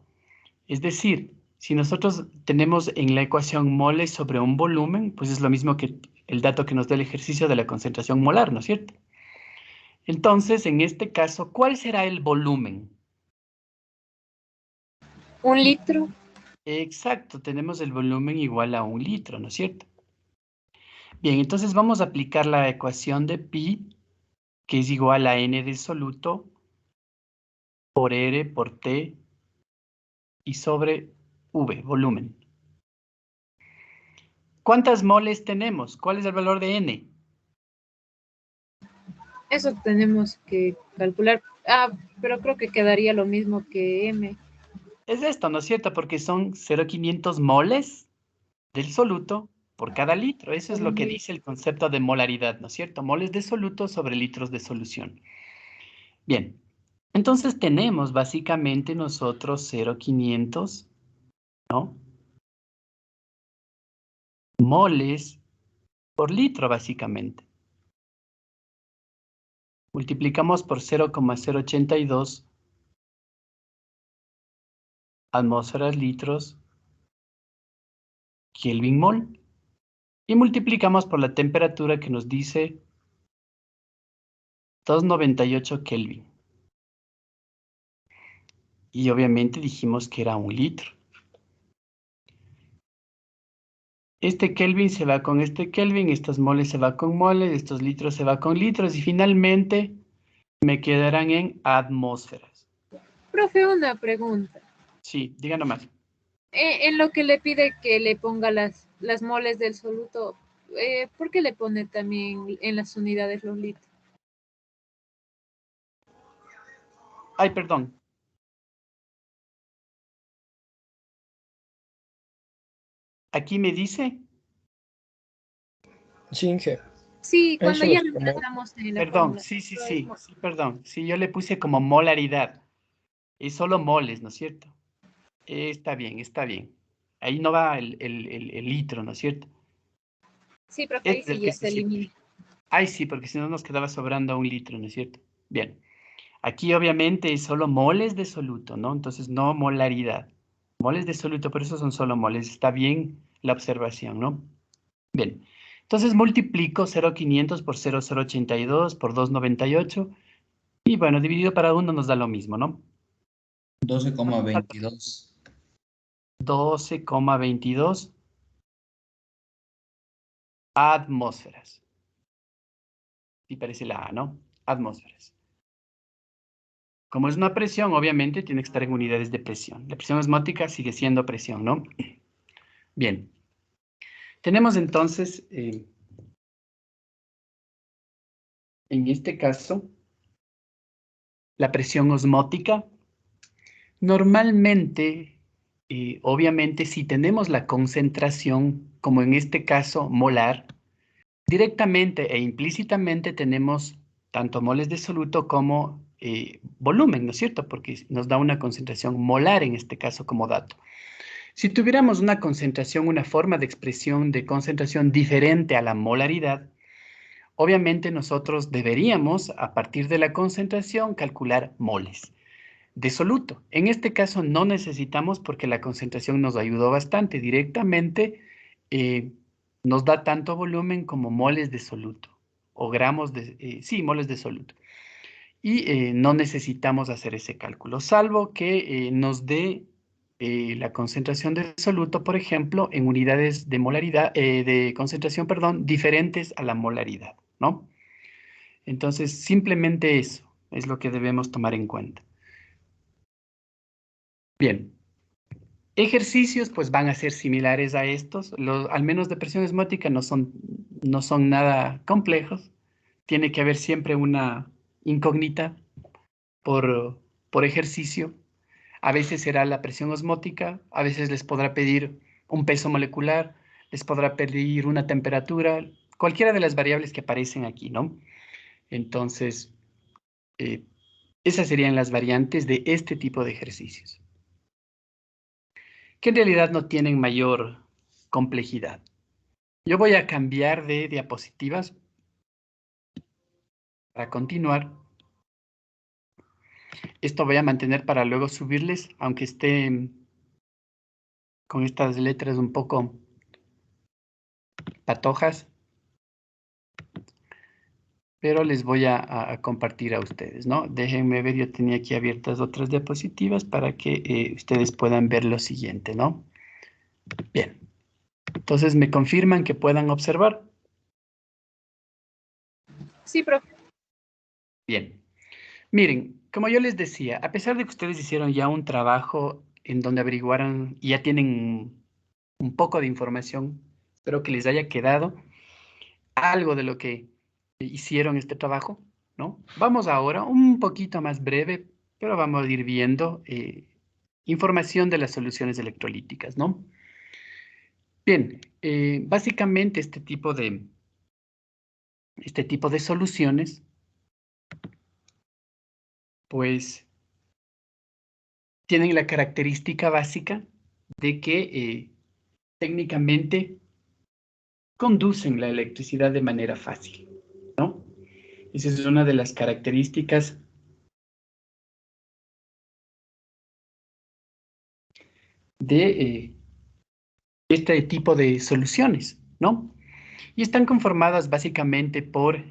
Es decir, si nosotros tenemos en la ecuación moles sobre un volumen, pues es lo mismo que el dato que nos da el ejercicio de la concentración molar, ¿no es cierto? Entonces, en este caso, ¿cuál será el volumen? 1 litro. Exacto, tenemos el volumen igual a 1 litro, ¿no es cierto? Bien, entonces vamos a aplicar la ecuación de pi, que es igual a n del soluto por R por T y sobre V, volumen. ¿Cuántas moles tenemos? ¿Cuál es el valor de n? Eso tenemos que calcular. Ah, pero creo que quedaría lo mismo que M. Es esto, ¿no es cierto? Porque son 0,500 moles del soluto por cada litro. Eso es lo que dice el concepto de molaridad, ¿no es cierto? Moles de soluto sobre litros de solución. Bien, entonces tenemos básicamente nosotros 0,500, ¿no? Moles por litro, básicamente. Multiplicamos por 0,082 atmósferas litros Kelvin mol. Y multiplicamos por la temperatura que nos dice 298 Kelvin. Y obviamente dijimos que era 1 litro. Este Kelvin se va con este Kelvin, estos moles se va con moles, estos litros se va con litros y finalmente me quedarán en atmósferas. Profe, una pregunta. Sí, diga nomás. En lo que le pide que le ponga las moles del soluto, ¿por qué le pone también en las unidades los litros? Ay, perdón. Aquí me dice. Sí, Inge. Sí, cuando Eso ya los como... reemplazamos en la Perdón, fórmula. sí, perdón. Sí, yo le puse como molaridad. Es solo moles, ¿no es cierto? Está bien, está bien. Ahí no va el litro, ¿no es cierto? Sí, profe, ahí Este es sí el que ya se se elimina. simplifica. Ay, sí, porque si no nos quedaba sobrando 1 litro, ¿no es cierto? Bien. Aquí obviamente es solo moles de soluto, ¿no? Entonces no molaridad. Moles de soluto, por eso son solo moles. Está bien la observación, ¿no? Bien. Entonces multiplico 0,500 por 0,082 por 298. Y bueno, dividido para 1 nos da lo mismo, ¿no? 12,22. 12,22 atmósferas. Y parece la A, ¿no? Atmósferas. Como es una presión, obviamente tiene que estar en unidades de presión. La presión osmótica sigue siendo presión, ¿no? Bien. Tenemos entonces, en este caso, la presión osmótica. Normalmente, obviamente, si tenemos la concentración, como en este caso, molar, directamente e implícitamente tenemos tanto moles de soluto como volumen, ¿no es cierto? Porque nos da una concentración molar en este caso como dato. Si tuviéramos una concentración, una forma de expresión de concentración diferente a la molaridad, obviamente nosotros deberíamos, a partir de la concentración, calcular moles de soluto. En este caso no necesitamos porque la concentración nos ayudó bastante. Directamente nos da tanto volumen como moles de soluto o gramos de, sí, moles de soluto. Y no necesitamos hacer ese cálculo, salvo que nos dé la concentración de soluto, por ejemplo, en unidades de molaridad, de concentración, perdón, diferentes a la molaridad, ¿no? Entonces, simplemente eso es lo que debemos tomar en cuenta. Bien. Ejercicios, pues van a ser similares a estos. Al menos de presión osmótica no son nada complejos. Tiene que haber siempre una incógnita por ejercicio. A veces será la presión osmótica, a veces les podrá pedir un peso molecular, les podrá pedir una temperatura, cualquiera de las variables que aparecen aquí, ¿no? Entonces, esas serían las variantes de este tipo de ejercicios, que en realidad no tienen mayor complejidad. Yo voy a cambiar de diapositivas para continuar. Esto voy a mantener para luego subirles, aunque esté con estas letras un poco patojas, pero les voy a compartir a ustedes, ¿no? Déjenme ver, yo tenía aquí abiertas otras diapositivas para que ustedes puedan ver lo siguiente, ¿no? Bien. Entonces, ¿me confirman que puedan observar? Sí, profe. Bien. Miren, como yo les decía, a pesar de que ustedes hicieron ya un trabajo en donde averiguaron y ya tienen un poco de información, espero que les haya quedado algo de lo que hicieron este trabajo, ¿no? Vamos ahora un poquito más breve, pero vamos a ir viendo información de las soluciones electrolíticas, ¿no? Bien, básicamente este tipo de soluciones, pues, tienen la característica básica de que técnicamente conducen la electricidad de manera fácil, ¿no? Esa es una de las características de este tipo de soluciones, ¿no? Y están conformadas básicamente por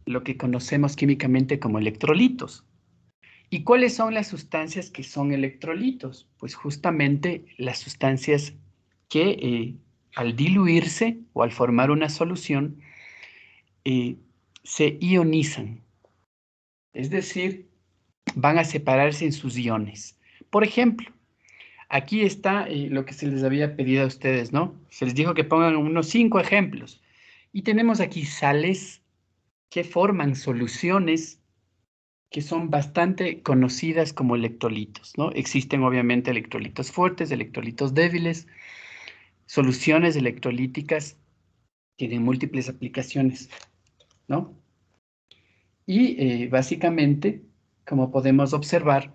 lo que conocemos químicamente como electrolitos. ¿Y cuáles son las sustancias que son electrolitos? Pues justamente las sustancias que al diluirse o al formar una solución se ionizan, es decir, van a separarse en sus iones. Por ejemplo, aquí está lo que se les había pedido a ustedes, ¿no? Se les dijo que pongan unos 5 ejemplos. Y tenemos aquí sales que forman soluciones que son bastante conocidas como electrolitos, ¿no? Existen obviamente electrolitos fuertes, electrolitos débiles, soluciones electrolíticas tienen múltiples aplicaciones, ¿no? Y básicamente, como podemos observar,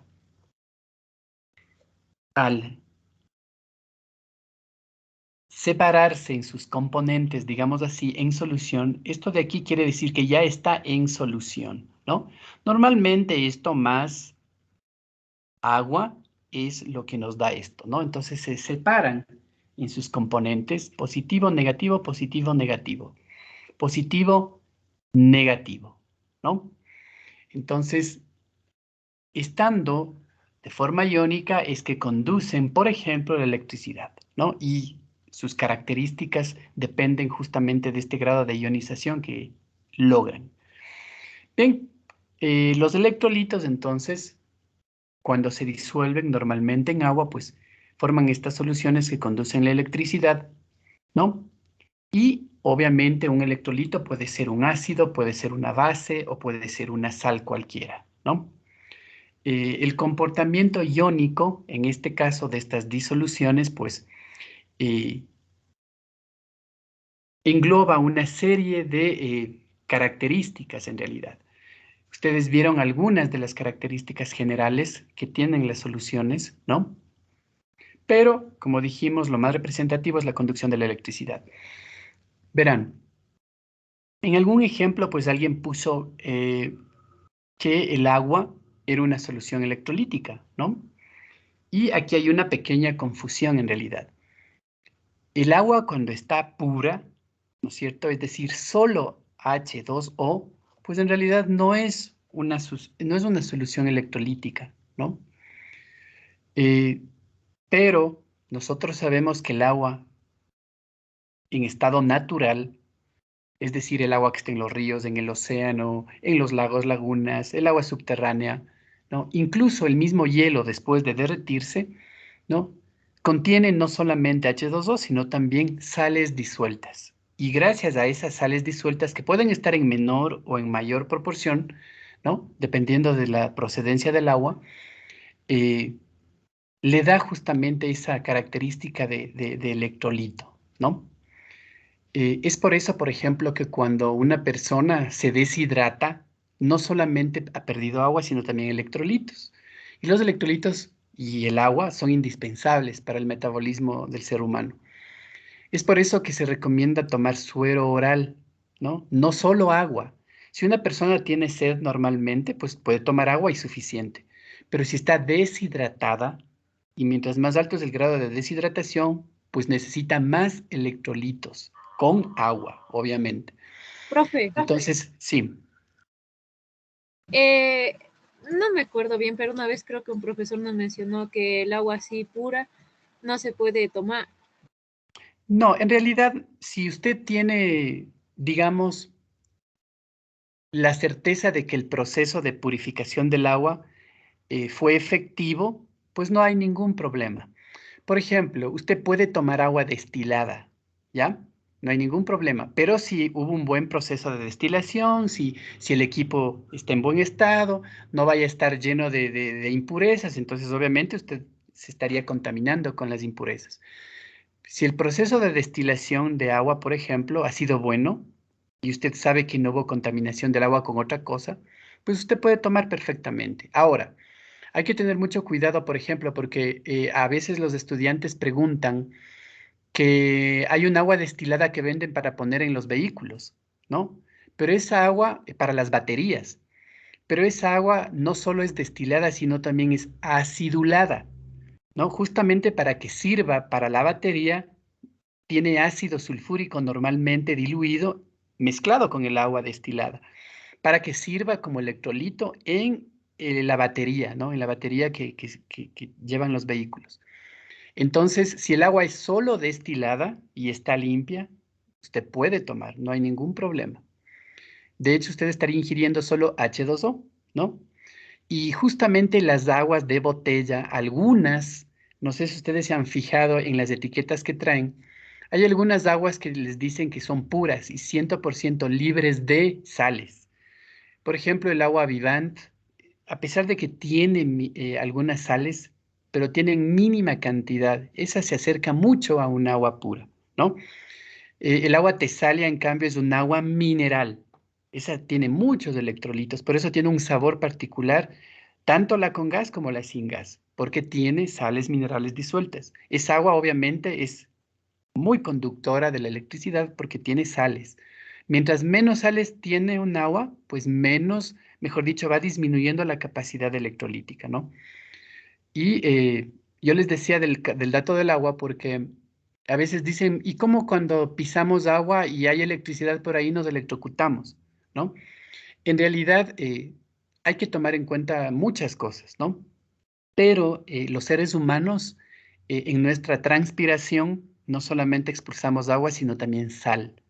al separarse en sus componentes, digamos así, en solución, esto de aquí quiere decir que ya está en solución, ¿no? Normalmente esto más agua es lo que nos da esto, ¿no? Entonces se separan en sus componentes positivo, negativo, positivo, negativo, positivo, negativo, ¿no? Entonces, estando de forma iónica es que conducen, por ejemplo, la electricidad, ¿no? Y sus características dependen justamente de este grado de ionización que logran. Bien, los electrolitos entonces, cuando se disuelven normalmente en agua, pues forman estas soluciones que conducen la electricidad, ¿no? Y obviamente un electrolito puede ser un ácido, puede ser una base o puede ser una sal cualquiera, ¿no? El comportamiento iónico, en este caso de estas disoluciones, pues engloba una serie de características en realidad. Ustedes vieron algunas de las características generales que tienen las soluciones, ¿no? Pero, como dijimos, lo más representativo es la conducción de la electricidad. Verán, en algún ejemplo, pues alguien puso que el agua era una solución electrolítica, ¿no? Y aquí hay una pequeña confusión en realidad. El agua cuando está pura, ¿no es cierto? Es decir, solo H2O, pues en realidad no es una solución electrolítica, ¿no? Pero nosotros sabemos que el agua en estado natural, es decir, el agua que está en los ríos, en el océano, en los lagos, lagunas, el agua subterránea, ¿no? Incluso el mismo hielo después de derretirse, ¿no? Contiene no solamente H2O, sino también sales disueltas. Y gracias a esas sales disueltas que pueden estar en menor o en mayor proporción, ¿no? Dependiendo de la procedencia del agua, le da justamente esa característica de electrolito, ¿no? Es por eso, por ejemplo, que cuando una persona se deshidrata, no solamente ha perdido agua, sino también electrolitos. Y los electrolitos y el agua son indispensables para el metabolismo del ser humano. Es por eso que se recomienda tomar suero oral, ¿no? No solo agua. Si una persona tiene sed normalmente, pues puede tomar agua y suficiente. Pero si está deshidratada, y mientras más alto es el grado de deshidratación, pues necesita más electrolitos, con agua, obviamente. Profe, Entonces, sí. no me acuerdo bien, pero una vez creo que un profesor nos mencionó que el agua así pura no se puede tomar. No, en realidad, si usted tiene, digamos, la certeza de que el proceso de purificación del agua fue efectivo, pues no hay ningún problema. Por ejemplo, usted puede tomar agua destilada, ¿ya? No hay ningún problema, pero si hubo un buen proceso de destilación, si el equipo está en buen estado, no vaya a estar lleno de impurezas, entonces obviamente usted se estaría contaminando con las impurezas. Si el proceso de destilación de agua, por ejemplo, ha sido bueno, y usted sabe que no hubo contaminación del agua con otra cosa, pues usted puede tomar perfectamente. Ahora, hay que tener mucho cuidado, por ejemplo, porque a veces los estudiantes preguntan que hay un agua destilada que venden para poner en los vehículos, ¿no? Pero esa agua, para las baterías, pero esa agua no solo es destilada, sino también es acidulada, ¿no? Justamente para que sirva para la batería, tiene ácido sulfúrico normalmente diluido, mezclado con el agua destilada, para que sirva como electrolito en la batería, ¿no? En la batería que llevan los vehículos. Entonces, si el agua es solo destilada y está limpia, usted puede tomar, no hay ningún problema. De hecho, usted estaría ingiriendo solo H2O, ¿no? Y justamente las aguas de botella, algunas, no sé si ustedes se han fijado en las etiquetas que traen, hay algunas aguas que les dicen que son puras y 100% libres de sales. Por ejemplo, el agua Vivant, a pesar de que tiene algunas sales, pero tienen mínima cantidad, esa se acerca mucho a un agua pura, ¿no? El agua Tesalia, en cambio, es un agua mineral. Esa tiene muchos electrolitos, por eso tiene un sabor particular, tanto la con gas como la sin gas, porque tiene sales minerales disueltas. Esa agua obviamente es muy conductora de la electricidad porque tiene sales. Mientras menos sales tiene un agua, pues menos, mejor dicho, va disminuyendo la capacidad electrolítica, ¿no? Y yo les decía del dato del agua porque a veces dicen, ¿y cómo cuando pisamos agua y hay electricidad por ahí nos electrocutamos? ¿No? En realidad hay que tomar en cuenta muchas cosas, ¿no? Pero los seres humanos en nuestra transpiración no solamente expulsamos agua, sino también sal.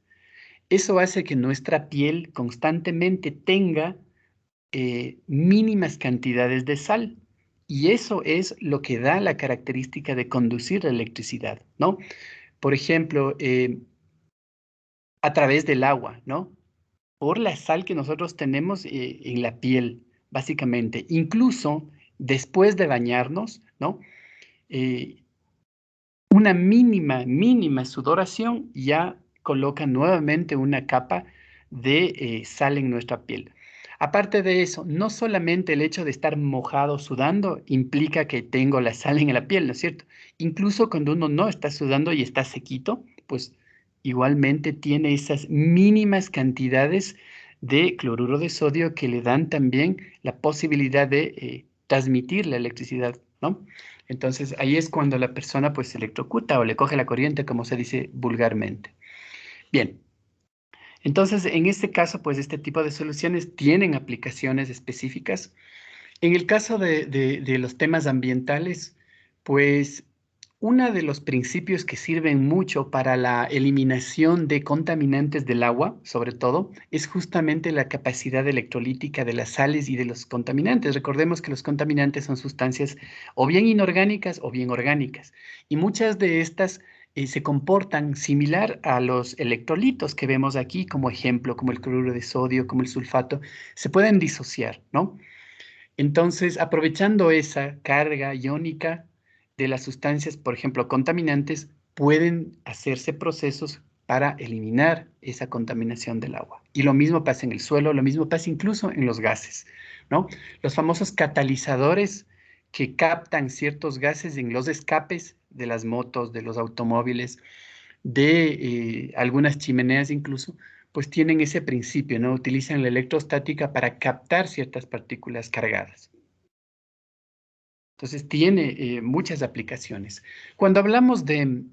Eso hace que nuestra piel constantemente tenga mínimas cantidades de sal. Y eso es lo que da la característica de conducir la electricidad, ¿no? Por ejemplo, a través del agua, ¿no? Por la sal que nosotros tenemos en la piel, básicamente. Incluso después de bañarnos, ¿no? Eh, una mínima sudoración ya coloca nuevamente una capa de sal en nuestra piel. Aparte de eso, no solamente el hecho de estar mojado sudando implica que tengo la sal en la piel, ¿no es cierto? Incluso cuando uno no está sudando y está sequito, pues igualmente tiene esas mínimas cantidades de cloruro de sodio que le dan también la posibilidad de transmitir la electricidad, ¿no? Entonces ahí es cuando la persona pues se electrocuta o le coge la corriente, como se dice vulgarmente. Bien, entonces en este caso pues este tipo de soluciones tienen aplicaciones específicas. En el caso de los temas ambientales, pues uno de los principios que sirven mucho para la eliminación de contaminantes del agua, sobre todo, es justamente la capacidad electrolítica de las sales y de los contaminantes. Recordemos que los contaminantes son sustancias o bien inorgánicas o bien orgánicas, y muchas de estas se comportan similar a los electrolitos que vemos aquí como ejemplo, como el cloruro de sodio, como el sulfato, se pueden disociar, ¿no? Entonces, aprovechando esa carga iónica de las sustancias, por ejemplo, contaminantes, pueden hacerse procesos para eliminar esa contaminación del agua. Y lo mismo pasa en el suelo, lo mismo pasa incluso en los gases, ¿no? Los famosos catalizadores que captan ciertos gases en los escapes de las motos, de los automóviles, de algunas chimeneas incluso, pues tienen ese principio, ¿no? Utilizan la electrostática para captar ciertas partículas cargadas. Entonces tiene muchas aplicaciones. Cuando hablamos de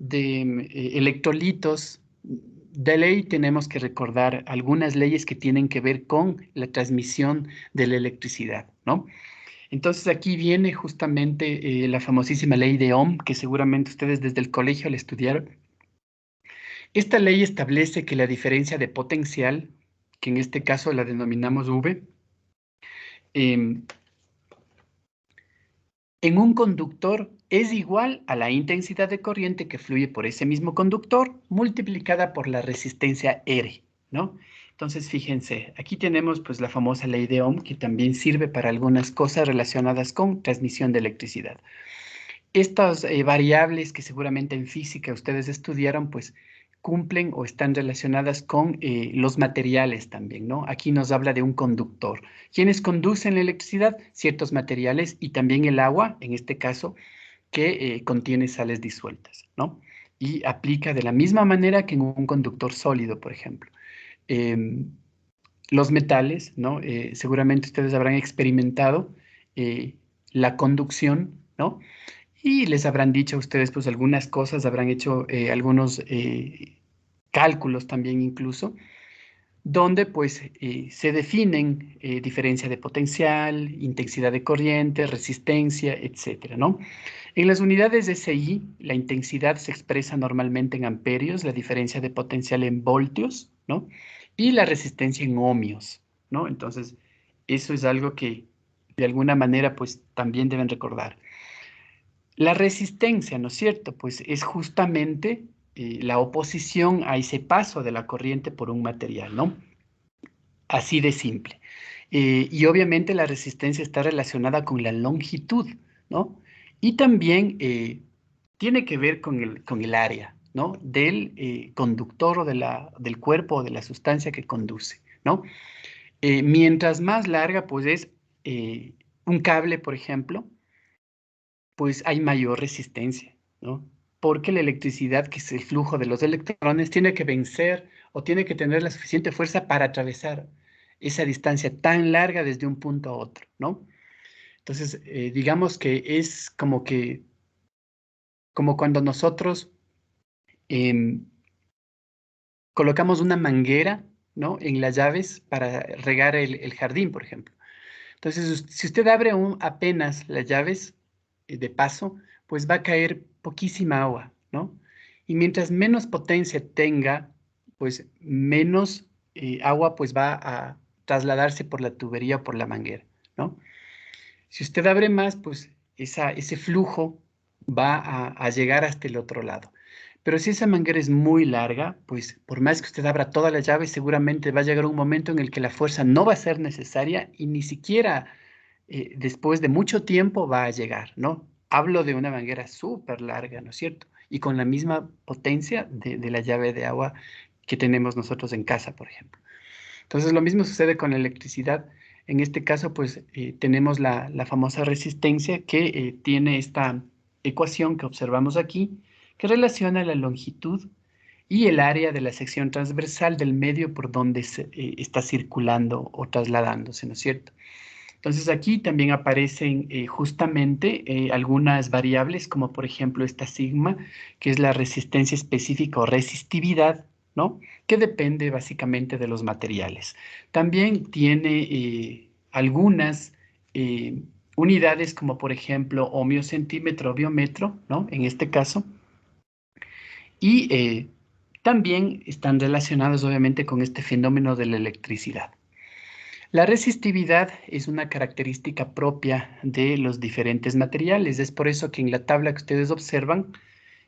electrolitos, de ley tenemos que recordar algunas leyes que tienen que ver con la transmisión de la electricidad, ¿no? Entonces aquí viene justamente la famosísima ley de Ohm, que seguramente ustedes desde el colegio la estudiaron. Esta ley establece que la diferencia de potencial, que en este caso la denominamos V, en un conductor es igual a la intensidad de corriente que fluye por ese mismo conductor multiplicada por la resistencia R, ¿no? Entonces, fíjense, aquí tenemos pues la famosa ley de Ohm que también sirve para algunas cosas relacionadas con transmisión de electricidad. Estas variables que seguramente en física ustedes estudiaron, pues cumplen o están relacionadas con los materiales también, ¿no? Aquí nos habla de un conductor. ¿Quiénes conducen la electricidad? Ciertos materiales y también el agua, en este caso, que contiene sales disueltas, ¿no? Y aplica de la misma manera que en un conductor sólido, por ejemplo. Los metales, ¿no? Seguramente ustedes habrán experimentado la conducción, ¿no? Y les habrán dicho a ustedes, pues, algunas cosas, habrán hecho algunos cálculos también incluso, donde, pues, se definen diferencia de potencial, intensidad de corriente, resistencia, etcétera, ¿no? En las unidades de SI, la intensidad se expresa normalmente en amperios, la diferencia de potencial en voltios, ¿no? Y la resistencia en ohmios, ¿no? Entonces, eso es algo que de alguna manera, pues, también deben recordar. La resistencia, ¿no es cierto? Pues es justamente la oposición a ese paso de la corriente por un material, ¿no? Así de simple. Y obviamente la resistencia está relacionada con la longitud, ¿no? Y también tiene que ver con el área, ¿no? Del conductor o del cuerpo o de la sustancia que conduce, ¿no? Mientras más larga, pues es un cable, por ejemplo, pues hay mayor resistencia, ¿no? Porque la electricidad, que es el flujo de los electrones, tiene que vencer o tiene que tener la suficiente fuerza para atravesar esa distancia tan larga desde un punto a otro, ¿no? Entonces, digamos que es como cuando nosotros em, colocamos una manguera, ¿no? En las llaves para regar el jardín, por ejemplo. Entonces, si usted abre apenas las llaves de paso, pues va a caer poquísima agua, ¿no? Y mientras menos potencia tenga, pues menos agua pues va a trasladarse por la tubería o por la manguera, ¿no? Si usted abre más, pues ese flujo va a llegar hasta el otro lado. Pero si esa manguera es muy larga, pues por más que usted abra todas las llaves, seguramente va a llegar un momento en el que la fuerza no va a ser necesaria y ni siquiera después de mucho tiempo va a llegar, ¿no? Hablo de una manguera súper larga, ¿no es cierto? Y con la misma potencia de la llave de agua que tenemos nosotros en casa, por ejemplo. Entonces, lo mismo sucede con la electricidad. En este caso, pues, tenemos la famosa resistencia que tiene esta ecuación que observamos aquí, que relaciona la longitud y el área de la sección transversal del medio por donde está circulando o trasladándose, ¿no es cierto? Entonces aquí también aparecen justamente algunas variables, como por ejemplo esta sigma, que es la resistencia específica o resistividad, ¿no? Que depende básicamente de los materiales. También tiene algunas unidades, como por ejemplo ohmio, centímetro, biómetro, ¿no? En este caso. Y también están relacionados obviamente con este fenómeno de la electricidad. La resistividad es una característica propia de los diferentes materiales. Es por eso que en la tabla que ustedes observan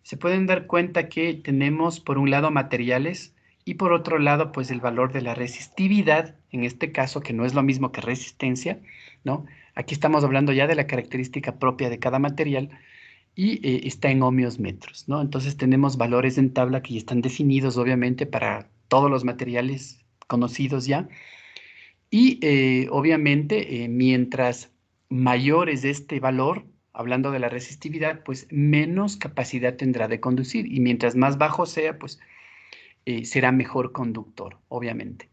se pueden dar cuenta que tenemos por un lado materiales y por otro lado pues el valor de la resistividad, en este caso que no es lo mismo que resistencia, ¿no? Aquí estamos hablando ya de la característica propia de cada material y está en ohmios metros, ¿no? Entonces tenemos valores en tabla que ya están definidos obviamente para todos los materiales conocidos ya. Y obviamente, mientras mayor es este valor, hablando de la resistividad, pues menos capacidad tendrá de conducir. Y mientras más bajo sea, pues será mejor conductor, obviamente.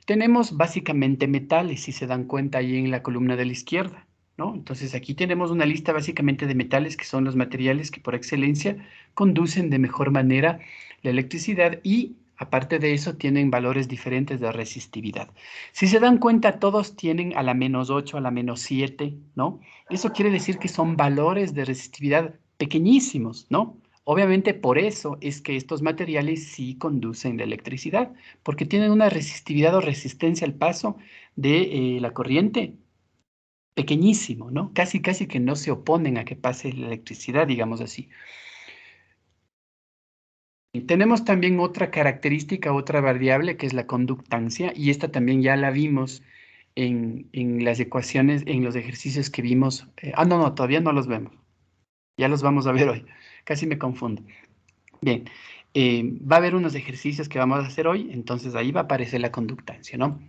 Tenemos básicamente metales, si se dan cuenta ahí en la columna de la izquierda, ¿no? Entonces aquí tenemos una lista básicamente de metales que son los materiales que por excelencia conducen de mejor manera la electricidad y aparte de eso tienen valores diferentes de resistividad. Si se dan cuenta, todos tienen a la -8, a la -7, ¿no? Eso quiere decir que son valores de resistividad pequeñísimos, ¿no? Obviamente por eso es que estos materiales sí conducen la electricidad, porque tienen una resistividad o resistencia al paso de la corriente pequeñísimo, ¿no? Casi que no se oponen a que pase la electricidad, digamos así. Y tenemos también otra característica, otra variable, que es la conductancia, y esta también ya la vimos en las ecuaciones, en los ejercicios que vimos. No, todavía no los vemos. Ya los vamos a ver hoy. Casi me confundo. Bien, va a haber unos ejercicios que vamos a hacer hoy, entonces ahí va a aparecer la conductancia, ¿no?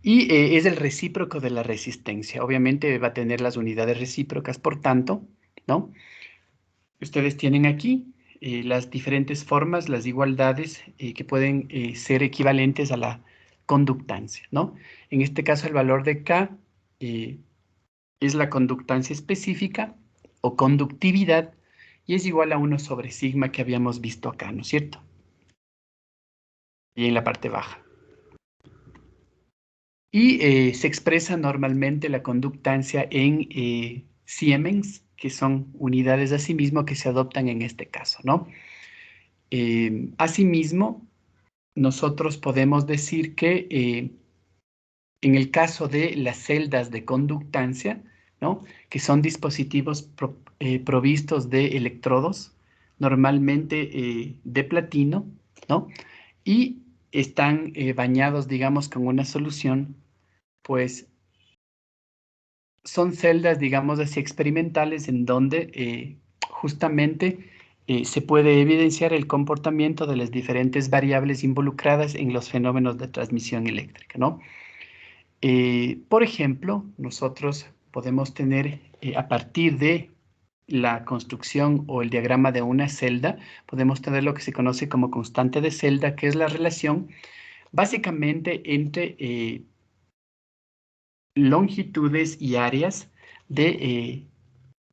Y es el recíproco de la resistencia. Obviamente va a tener las unidades recíprocas, por tanto, ¿no? Ustedes tienen aquí las diferentes formas, las igualdades que pueden ser equivalentes a la conductancia, ¿no? En este caso, el valor de K es la conductancia específica o conductividad y es igual a 1 sobre sigma que habíamos visto acá, ¿no es cierto? Y en la parte baja. Y se expresa normalmente la conductancia en Siemens, que son unidades de asimismo que se adoptan en este caso, ¿no? Asimismo, nosotros podemos decir que en el caso de las celdas de conductancia, ¿no? Que son dispositivos provistos de electrodos, normalmente de platino, ¿no? Y están bañados, digamos, con una solución, pues son celdas, digamos así, experimentales en donde justamente se puede evidenciar el comportamiento de las diferentes variables involucradas en los fenómenos de transmisión eléctrica, ¿no? Por ejemplo, nosotros podemos tener a partir de la construcción o el diagrama de una celda, podemos tener lo que se conoce como constante de celda, que es la relación básicamente entre longitudes y áreas de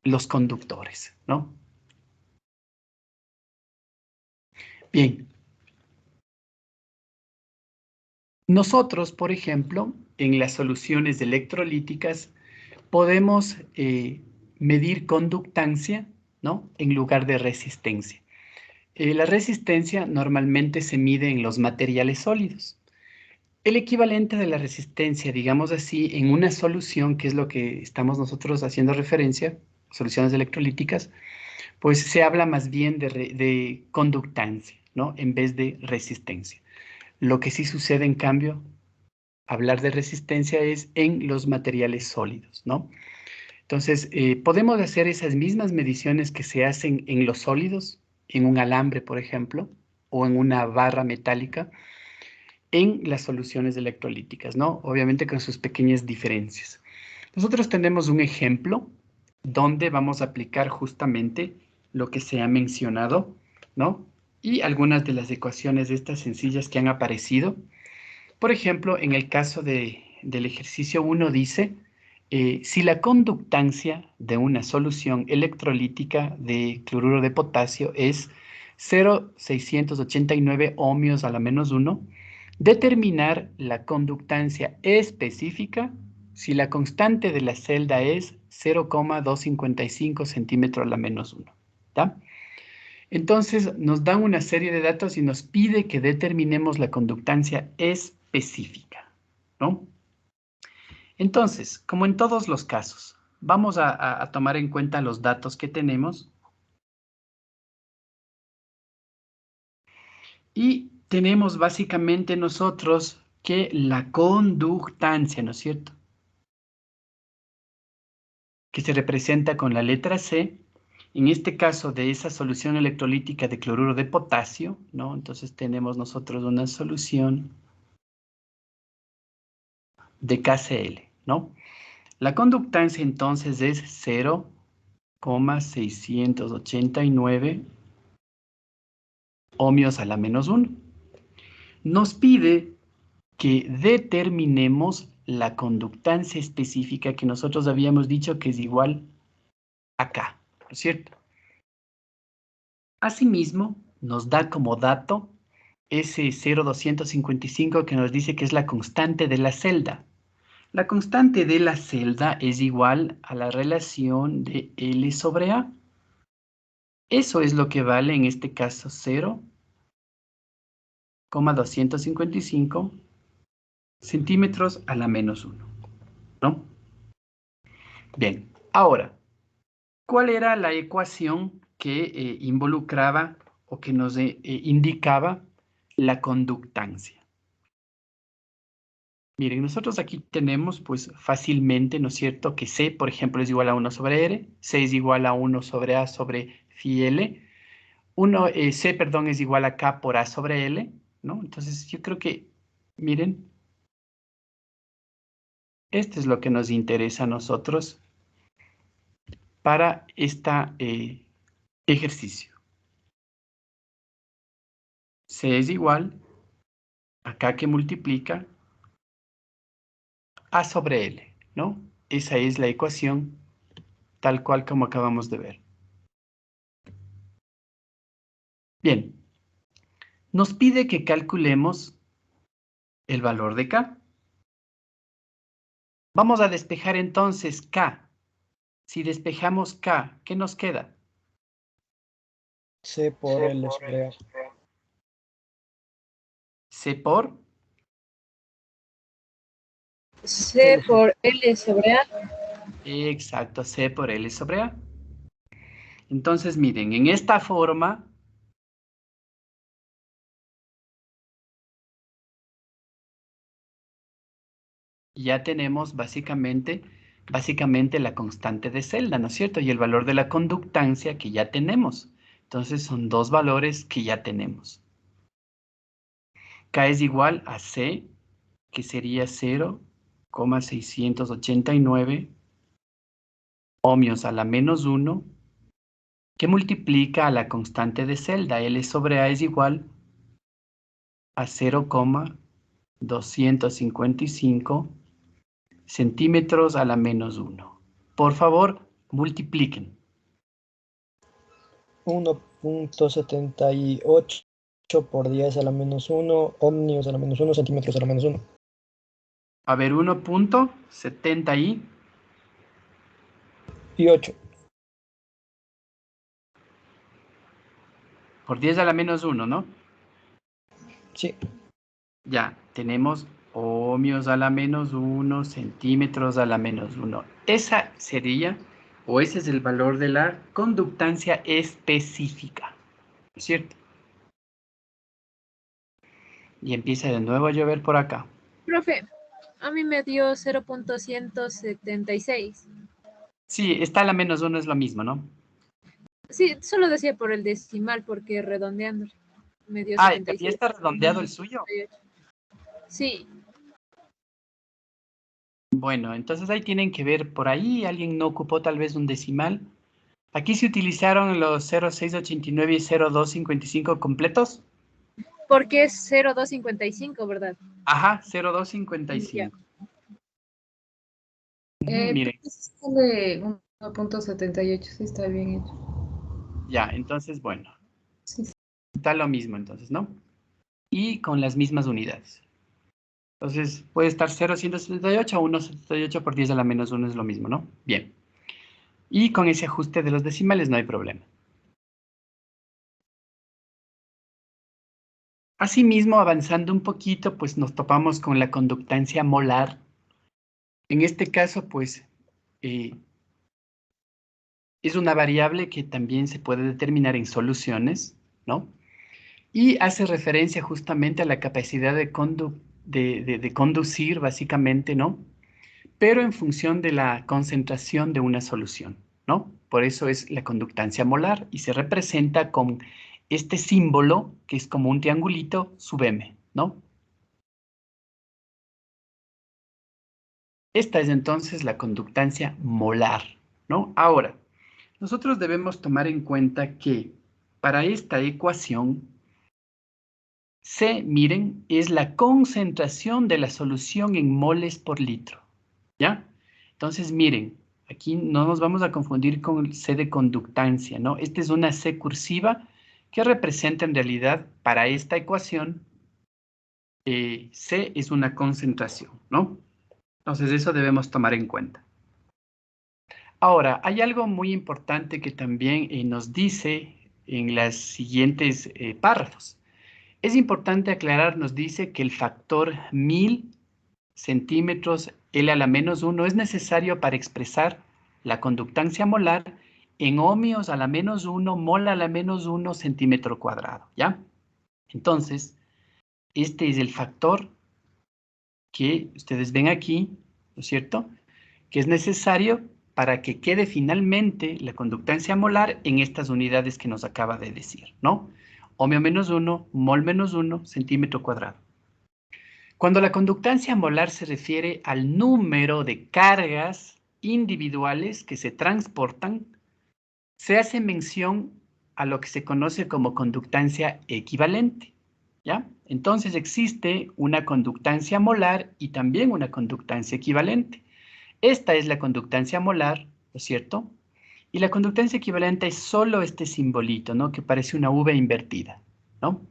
los conductores, ¿no? Bien. Nosotros, por ejemplo, en las soluciones electrolíticas podemos medir conductancia, ¿no? En lugar de resistencia. La resistencia normalmente se mide en los materiales sólidos. El equivalente de la resistencia, digamos así, en una solución, que es lo que estamos nosotros haciendo referencia, soluciones electrolíticas, pues se habla más bien de conductancia, ¿no? En vez de resistencia. Lo que sí sucede, en cambio, hablar de resistencia es en los materiales sólidos, ¿no? Entonces, podemos hacer esas mismas mediciones que se hacen en los sólidos, en un alambre, por ejemplo, o en una barra metálica, en las soluciones electrolíticas, ¿no? Obviamente con sus pequeñas diferencias. Nosotros tenemos un ejemplo donde vamos a aplicar justamente lo que se ha mencionado, ¿no? Y algunas de las ecuaciones estas sencillas que han aparecido. Por ejemplo, en el caso del ejercicio 1 dice, si la conductancia de una solución electrolítica de cloruro de potasio es 0,689 ohmios a la menos 1, determinar la conductancia específica si la constante de la celda es 0,255 centímetros a la menos 1. ¿Está? Entonces nos dan una serie de datos y nos pide que determinemos la conductancia específica, ¿no? Entonces, como en todos los casos, vamos a tomar en cuenta los datos que tenemos y tenemos básicamente nosotros que la conductancia, ¿no es cierto? Que se representa con la letra C, en este caso de esa solución electrolítica de cloruro de potasio, ¿no? Entonces tenemos nosotros una solución de KCl, ¿no? La conductancia entonces es 0,689 ohmios a la menos 1. Nos pide que determinemos la conductancia específica que nosotros habíamos dicho que es igual a K, ¿no es cierto? Asimismo, nos da como dato ese 0,255 que nos dice que es la constante de la celda. La constante de la celda es igual a la relación de L sobre A. Eso es lo que vale en este caso 0,255 centímetros a la menos 1, ¿no? Bien, ahora, ¿cuál era la ecuación que involucraba o que nos indicaba la conductancia? Miren, nosotros aquí tenemos pues fácilmente, ¿no es cierto?, que C, por ejemplo, es igual a 1 sobre R, C es igual a 1 sobre A sobre phi L, C, perdón, es igual a K por A sobre L, ¿no? Entonces yo creo que, miren, esto es lo que nos interesa a nosotros para este ejercicio. C es igual a K que multiplica A sobre L, ¿no? Esa es la ecuación tal cual como acabamos de ver. Bien, nos pide que calculemos el valor de K. Vamos a despejar entonces K. Si despejamos K, ¿qué nos queda? C por L sobre A. C por C por L sobre A. Exacto, C por L sobre A. Entonces, miren, en esta forma ya tenemos básicamente la constante de celda, ¿no es cierto? Y el valor de la conductancia que ya tenemos. Entonces, son dos valores que ya tenemos. K es igual a C, que sería 0,689 ohmios a la menos 1, que multiplica a la constante de celda. L sobre A es igual a 0,255 centímetros a la menos 1. Por favor, multipliquen. 1.78 por 10 a la menos 1, ohmios a la menos 1, centímetros a la menos 1. A ver, 1.70 Y 8. por 10 a la menos 1, ¿no? Sí. Ya, tenemos ohmios a la menos 1, centímetros a la menos 1. Esa sería, o ese es el valor de la conductancia específica, ¿no es cierto? Y empieza de nuevo a llover por acá. Profe, a mí me dio 0.176. Sí, está a la menos 1 es lo mismo, ¿no? Sí, solo decía por el decimal, porque redondeando me dio Ah, ¿ya 76. está redondeado el suyo? Sí, Bueno, entonces ahí tienen que ver por ahí, alguien no ocupó tal vez un decimal. Aquí se utilizaron los 0,689 y 0,255 completos. porque es 0.255, ¿verdad? Ajá, Ya. 0,255. Miren, De 1.78, sí está bien hecho. ya, entonces, bueno, Sí, sí. está lo mismo entonces, ¿no? Y con las mismas unidades. Entonces, puede estar 0,178 o 1,78 por 10 a la menos 1 es lo mismo, ¿no? Bien. Y con ese ajuste de los decimales no hay problema. Asimismo, avanzando un poquito, pues nos topamos con la conductancia molar. En este caso, pues, es una variable que también se puede determinar en soluciones, ¿no? Y hace referencia justamente a la capacidad de conducir, básicamente, ¿no? Pero en función de la concentración de una solución, ¿no? Por eso es la conductancia molar y se representa con este símbolo, que es como un triangulito, sub m, ¿no? Esta es entonces la conductancia molar, ¿no? Ahora, nosotros debemos tomar en cuenta que para esta ecuación, C, miren, es la concentración de la solución en moles por litro, ¿ya? Entonces, miren, aquí no nos vamos a confundir con C de conductancia, ¿no? Esta es una C cursiva que representa en realidad para esta ecuación, C es una concentración, ¿no? Entonces, eso debemos tomar en cuenta. Ahora, hay algo muy importante que también nos dice en los siguientes párrafos. Es importante aclarar, nos dice que el factor 1000 centímetros L a la menos 1 es necesario para expresar la conductancia molar en ohmios a la menos 1, mol a la menos 1, centímetro cuadrado, ¿ya? Entonces, este es el factor que ustedes ven aquí, ¿no es cierto?, que es necesario para que quede finalmente la conductancia molar en estas unidades que nos acaba de decir, ¿no? Ohmio menos 1, mol menos 1, centímetro cuadrado. Cuando la conductancia molar se refiere al número de cargas individuales que se transportan, se hace mención a lo que se conoce como conductancia equivalente, ¿ya? Entonces existe una conductancia molar y también una conductancia equivalente. Esta es la conductancia molar, ¿no es cierto? Y la conductancia equivalente es solo este simbolito, ¿no? Que parece una V invertida, ¿no?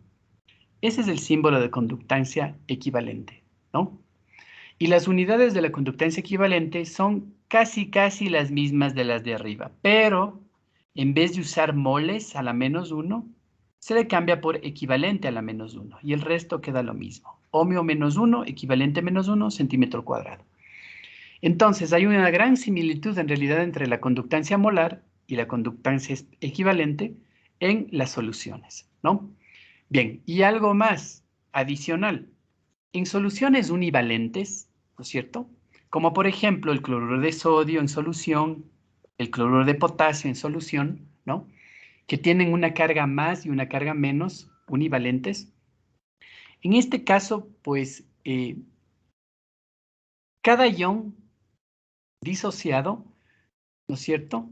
Ese es el símbolo de conductancia equivalente, ¿no? Y las unidades de la conductancia equivalente son casi las mismas de las de arriba, pero en vez de usar moles a la menos 1, se le cambia por equivalente a la menos 1 y el resto queda lo mismo. Ohmio menos 1, equivalente menos 1, centímetro cuadrado. Entonces, hay una gran similitud en realidad entre la conductancia molar y la conductancia equivalente en las soluciones, ¿no? Bien, y algo más adicional. En soluciones univalentes, ¿no es cierto?, como por ejemplo el cloruro de sodio en solución, el cloruro de potasio en solución, ¿no?, que tienen una carga más y una carga menos univalentes. En este caso, pues, cada ion disociado, ¿no es cierto?,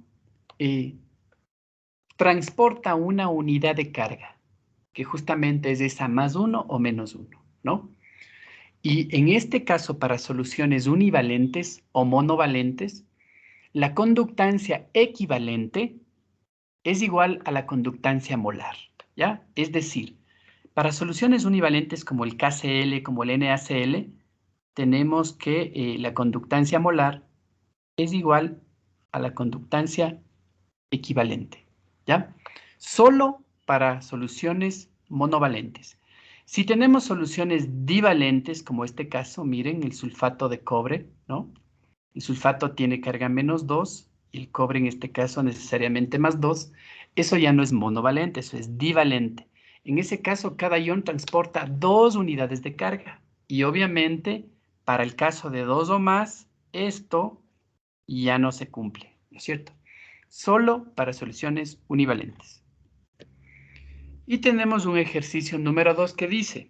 transporta una unidad de carga, que justamente es esa más 1 o menos 1, ¿no? Y en este caso, para soluciones univalentes o monovalentes, la conductancia equivalente es igual a la conductancia molar, ¿ya? Es decir, para soluciones univalentes como el KCl, como el NaCl, tenemos que la conductancia molar es igual a la conductancia equivalente, ¿ya? Solo para soluciones monovalentes. Si tenemos soluciones divalentes, como este caso, miren, el sulfato de cobre, ¿no? El sulfato tiene carga menos 2, y el cobre en este caso necesariamente más 2. Eso ya no es monovalente, eso es divalente. En ese caso, cada ion transporta 2 unidades de carga. Y obviamente, para el caso de 2 o más, esto ya no se cumple, ¿no es cierto? Solo para soluciones univalentes. Y tenemos un ejercicio número 2 que dice: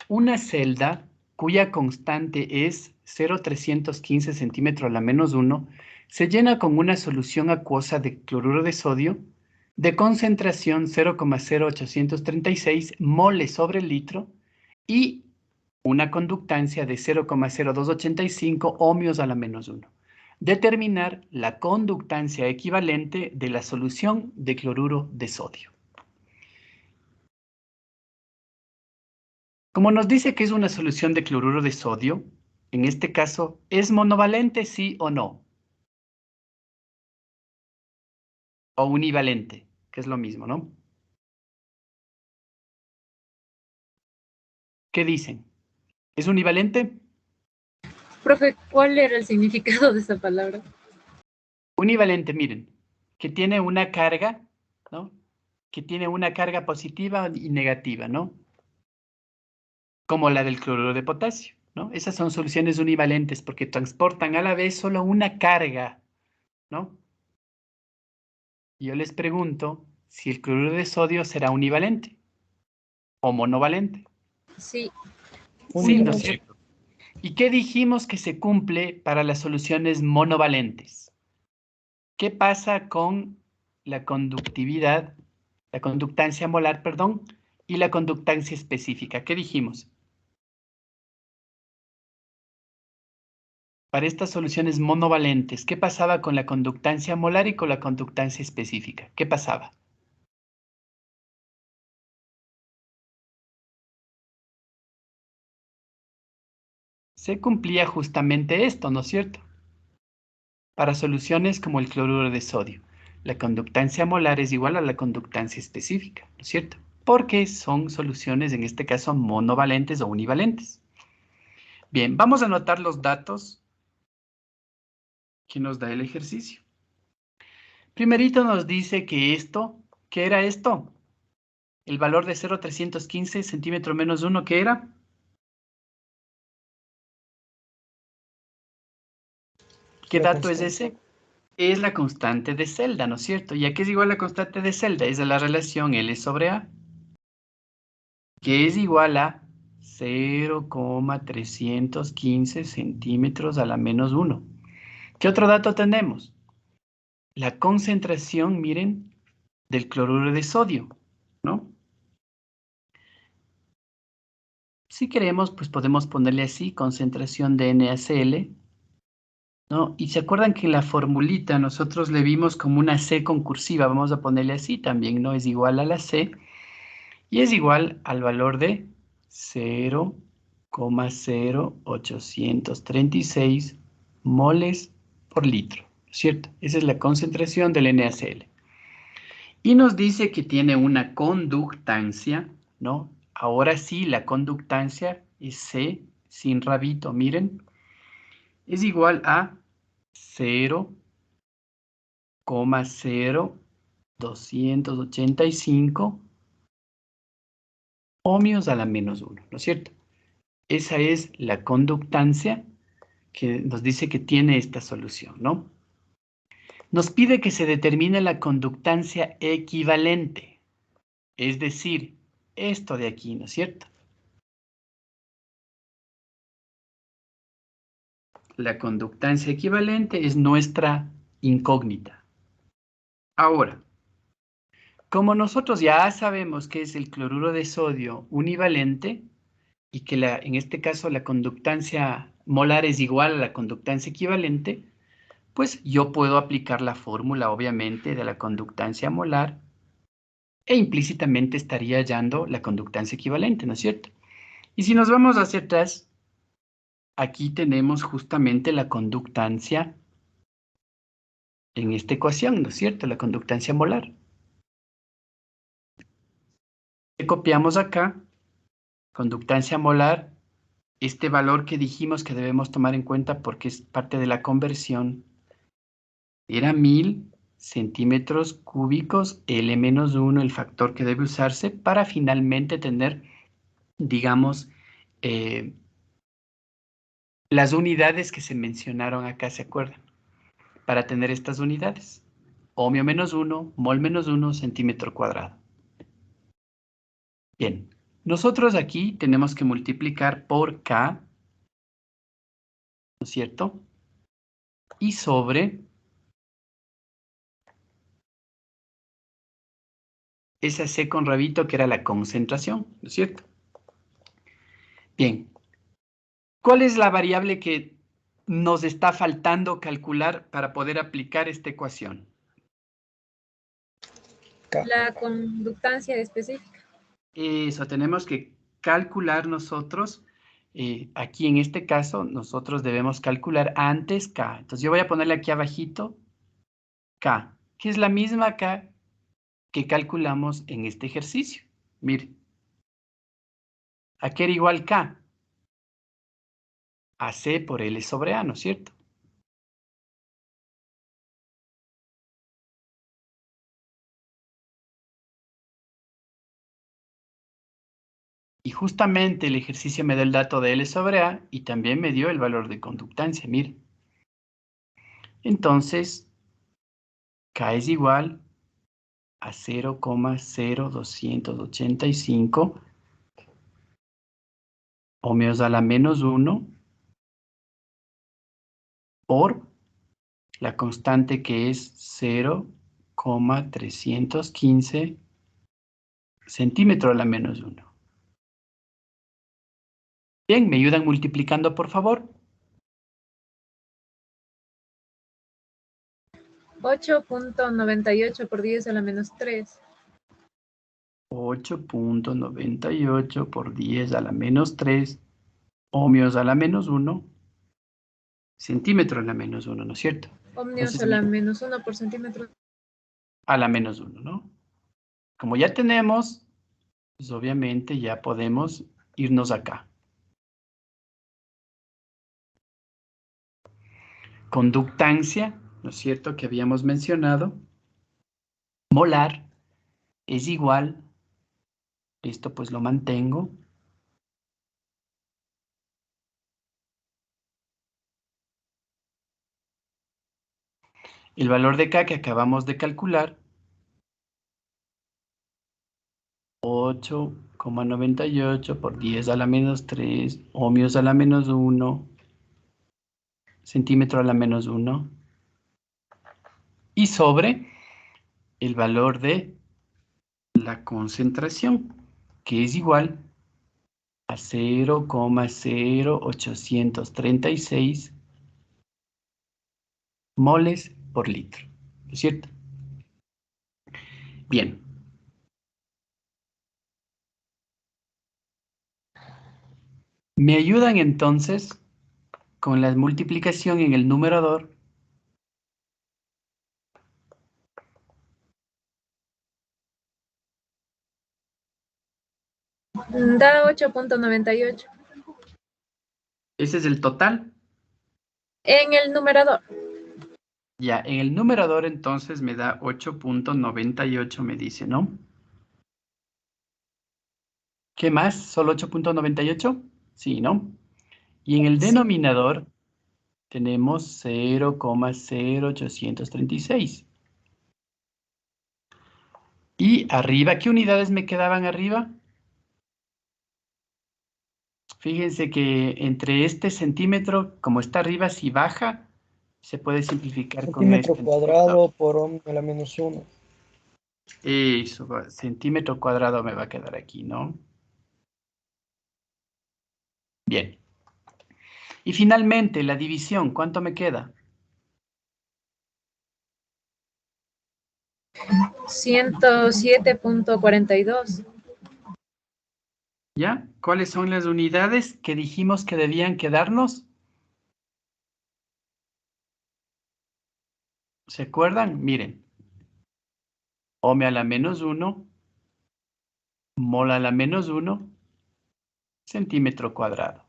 una celda cuya constante es 0,315 centímetros a la menos 1 se llena con una solución acuosa de cloruro de sodio de concentración 0,0836 moles sobre litro y una conductancia de 0,0285 ohmios a la menos 1. Determinar la conductancia equivalente de la solución de cloruro de sodio. Como nos dice que es una solución de cloruro de sodio, en este caso, ¿es monovalente, sí o no? O univalente, que es lo mismo, ¿no? ¿Qué dicen? ¿Es univalente? Profe, ¿cuál era el significado de esa palabra? Univalente, miren, que tiene una carga, ¿no? Que tiene una carga positiva y negativa, ¿no? Como la del cloruro de potasio, ¿no? Esas son soluciones univalentes porque transportan a la vez solo una carga, ¿no? Y yo les pregunto si el cloruro de sodio será univalente o monovalente. Sí. Sí, ¿no es cierto? ¿Y qué dijimos que se cumple para las soluciones monovalentes? ¿Qué pasa con la conductividad, la conductancia molar, perdón, y la conductancia específica? ¿Qué dijimos? Para estas soluciones monovalentes, ¿qué pasaba con la conductancia molar y con la conductancia específica? ¿Qué pasaba? Se cumplía justamente esto, ¿no es cierto? Para soluciones como el cloruro de sodio, la conductancia molar es igual a la conductancia específica, ¿no es cierto? Porque son soluciones, en este caso, monovalentes o univalentes. Bien, vamos a anotar los datos que nos da el ejercicio. Primerito nos dice que esto, ¿qué era esto? El valor de 0,315 centímetro menos 1, ¿qué era? ¿Qué La dato es ese? Es la constante de celda, ¿no es cierto? ¿Y a qué es igual la constante de celda? Es de la relación L sobre A, que es igual a 0,315 centímetros a la menos 1. ¿Qué otro dato tenemos? La concentración, miren, del cloruro de sodio, ¿no? Si queremos, pues podemos ponerle así, concentración de NaCl, ¿no? Y se acuerdan que en la formulita nosotros le vimos como una C concursiva, vamos a ponerle así también, ¿no? Es igual a la C y es igual al valor de 0,0836 moles por litro, ¿cierto? Esa es la concentración del NaCl. Y nos dice que tiene una conductancia, ¿no? Ahora sí, la conductancia es C sin rabito, miren, es igual a 0,0285 ohmios a la menos 1, ¿no es cierto? Esa es la conductancia que nos dice que tiene esta solución, ¿no? Nos pide que se determine la conductancia equivalente, es decir, esto de aquí, ¿no es cierto? La conductancia equivalente es nuestra incógnita. Ahora, como nosotros ya sabemos que es el cloruro de sodio univalente y que en este caso la conductancia molar es igual a la conductancia equivalente, pues yo puedo aplicar la fórmula, obviamente, de la conductancia molar e implícitamente estaría hallando la conductancia equivalente, ¿no es cierto? Y si nos vamos hacia atrás, aquí tenemos justamente la conductancia en esta ecuación, ¿no es cierto? La conductancia molar. Copiamos acá, conductancia molar, este valor que dijimos que debemos tomar en cuenta porque es parte de la conversión, era 1000 centímetros cúbicos, L-1, el factor que debe usarse para finalmente tener, digamos, las unidades que se mencionaron acá, ¿se acuerdan? Para tener estas unidades. Ohmio menos 1, mol menos 1, centímetro cuadrado. Bien, nosotros aquí tenemos que multiplicar por K, ¿no es cierto? Y sobre esa C con rabito que era la concentración, ¿no es cierto? Bien, ¿cuál es la variable que nos está faltando calcular para poder aplicar esta ecuación? K. La conductancia específica. Eso, tenemos que calcular nosotros, aquí en este caso, nosotros debemos calcular antes K. Entonces yo voy a ponerle aquí abajito K, que es la misma K que calculamos en este ejercicio. Mire, ¿a qué era igual K? A C por L sobre A, ¿no es cierto? Y justamente el ejercicio me da el dato de L sobre A y también me dio el valor de conductancia, mire. Entonces, K es igual a 0,0285 ohmios a la menos 1 por la constante que es 0,315 centímetros a la menos 1. Bien, ¿me ayudan multiplicando, por favor? 8.98 por 10 a la menos 3. 8.98 por 10 a la menos 3 ohmios a la menos 1 centímetros a la menos 1, ¿no es cierto? Ohmios Entonces, a la miren, menos 1 por centímetro. a la menos 1, ¿no? Como ya tenemos, pues obviamente ya podemos irnos acá. Conductancia, ¿no es cierto?, que habíamos mencionado. Molar es igual, esto pues lo mantengo, El valor de K que acabamos de calcular, 8,98 por 10 a la menos 3, ohmios a la menos 1, centímetro a la menos 1, y sobre el valor de la concentración, que es igual a 0,0836 moles por litro, ¿no es cierto? Bien. Me ayudan entonces con la multiplicación en el numerador. Da 8,98. Ese es el total. En el numerador. Ya, en el numerador entonces me da 8,98, me dice, ¿no? ¿Qué más? ¿Solo 8,98? Sí, ¿no? Y en el Sí. denominador tenemos 0,0836. Y arriba, ¿qué unidades me quedaban arriba? Fíjense que entre este centímetro, como está arriba, si baja, se puede simplificar con Centímetro este, ¿no es cierto? cuadrado por ohmio a la menos 1. Eso, centímetro cuadrado me va a quedar aquí, ¿no? Bien. Y finalmente, la división, ¿cuánto me queda? 107,42. ¿Ya? ¿Cuáles son las unidades que dijimos que debían quedarnos? ¿Se acuerdan? Miren. Ohmio a la menos 1, mol a la menos 1, centímetro cuadrado.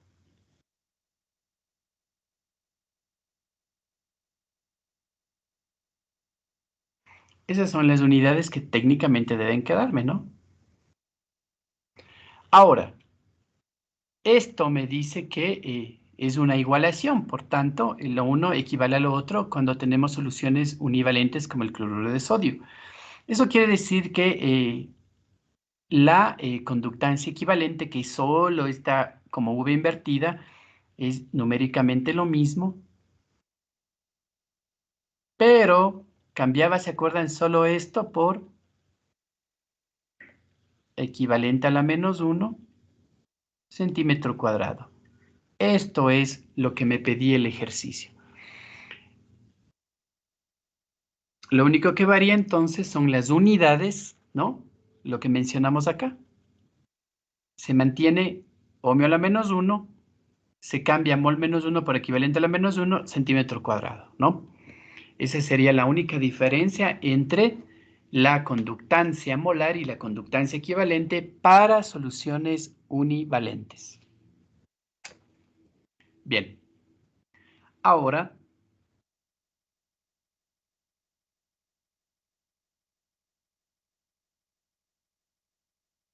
Esas son las unidades que técnicamente deben quedarme, ¿no? Ahora, esto me dice que es una igualación, por tanto, lo uno equivale a lo otro cuando tenemos soluciones univalentes como el cloruro de sodio. Eso quiere decir que la conductancia equivalente, que solo está como V invertida, es numéricamente lo mismo, pero cambiaba, ¿se acuerdan? Solo esto por equivalente a la menos 1 centímetro cuadrado. Esto es lo que me pedía el ejercicio. Lo único que varía entonces son las unidades, ¿no? Lo que mencionamos acá. Se mantiene ohmio a la menos 1, se cambia mol menos 1 por equivalente a la menos 1 centímetro cuadrado, ¿no? Esa sería la única diferencia entre la conductancia molar y la conductancia equivalente para soluciones univalentes. Bien. Ahora,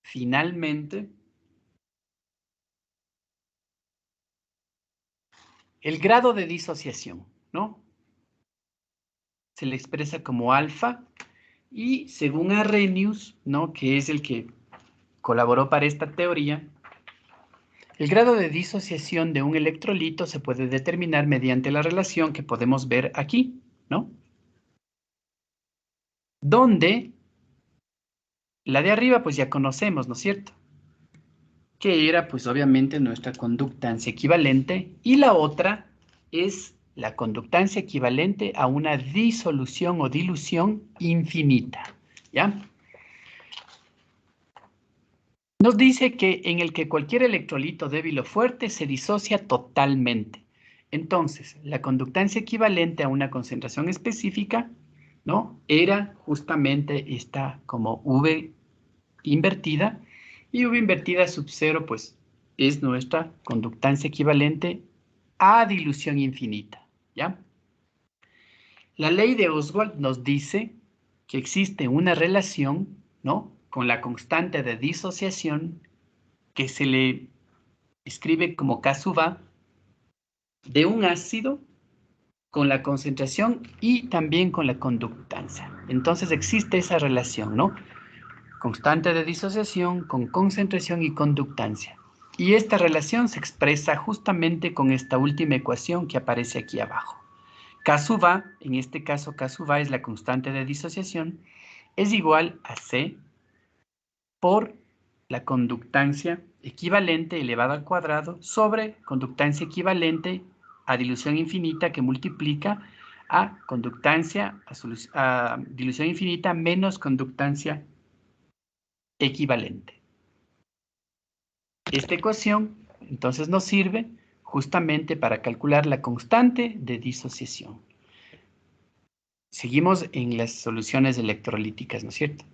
finalmente, el grado de disociación, ¿no? Se le expresa como alfa y según Arrhenius, ¿no? Que es el que colaboró para esta teoría, el grado de disociación de un electrolito se puede determinar mediante la relación que podemos ver aquí, ¿no? Donde la de arriba pues ya conocemos, ¿no es cierto? Que era pues obviamente nuestra conductancia equivalente y la otra es la conductancia equivalente a una disolución o dilución infinita, ¿ya? Nos dice que en el que cualquier electrolito débil o fuerte se disocia totalmente. Entonces, la conductancia equivalente a una concentración específica, ¿no? Era justamente esta como V invertida, y V invertida sub 0, pues, es nuestra conductancia equivalente a dilución infinita, ¿ya? La ley de Oswald nos dice que existe una relación, ¿no? Con la constante de disociación que se le escribe como K sub A de un ácido con la concentración y también con la conductancia. Entonces existe esa relación, ¿no? Constante de disociación con concentración y conductancia. Y esta relación se expresa justamente con esta última ecuación que aparece aquí abajo. K sub A, en este caso K sub A es la constante de disociación, es igual a C por la conductancia equivalente elevado al cuadrado sobre conductancia equivalente a dilución infinita que multiplica a conductancia a dilución infinita menos conductancia equivalente. Esta ecuación entonces nos sirve justamente para calcular la constante de disociación. Seguimos en las soluciones electrolíticas, ¿no es cierto?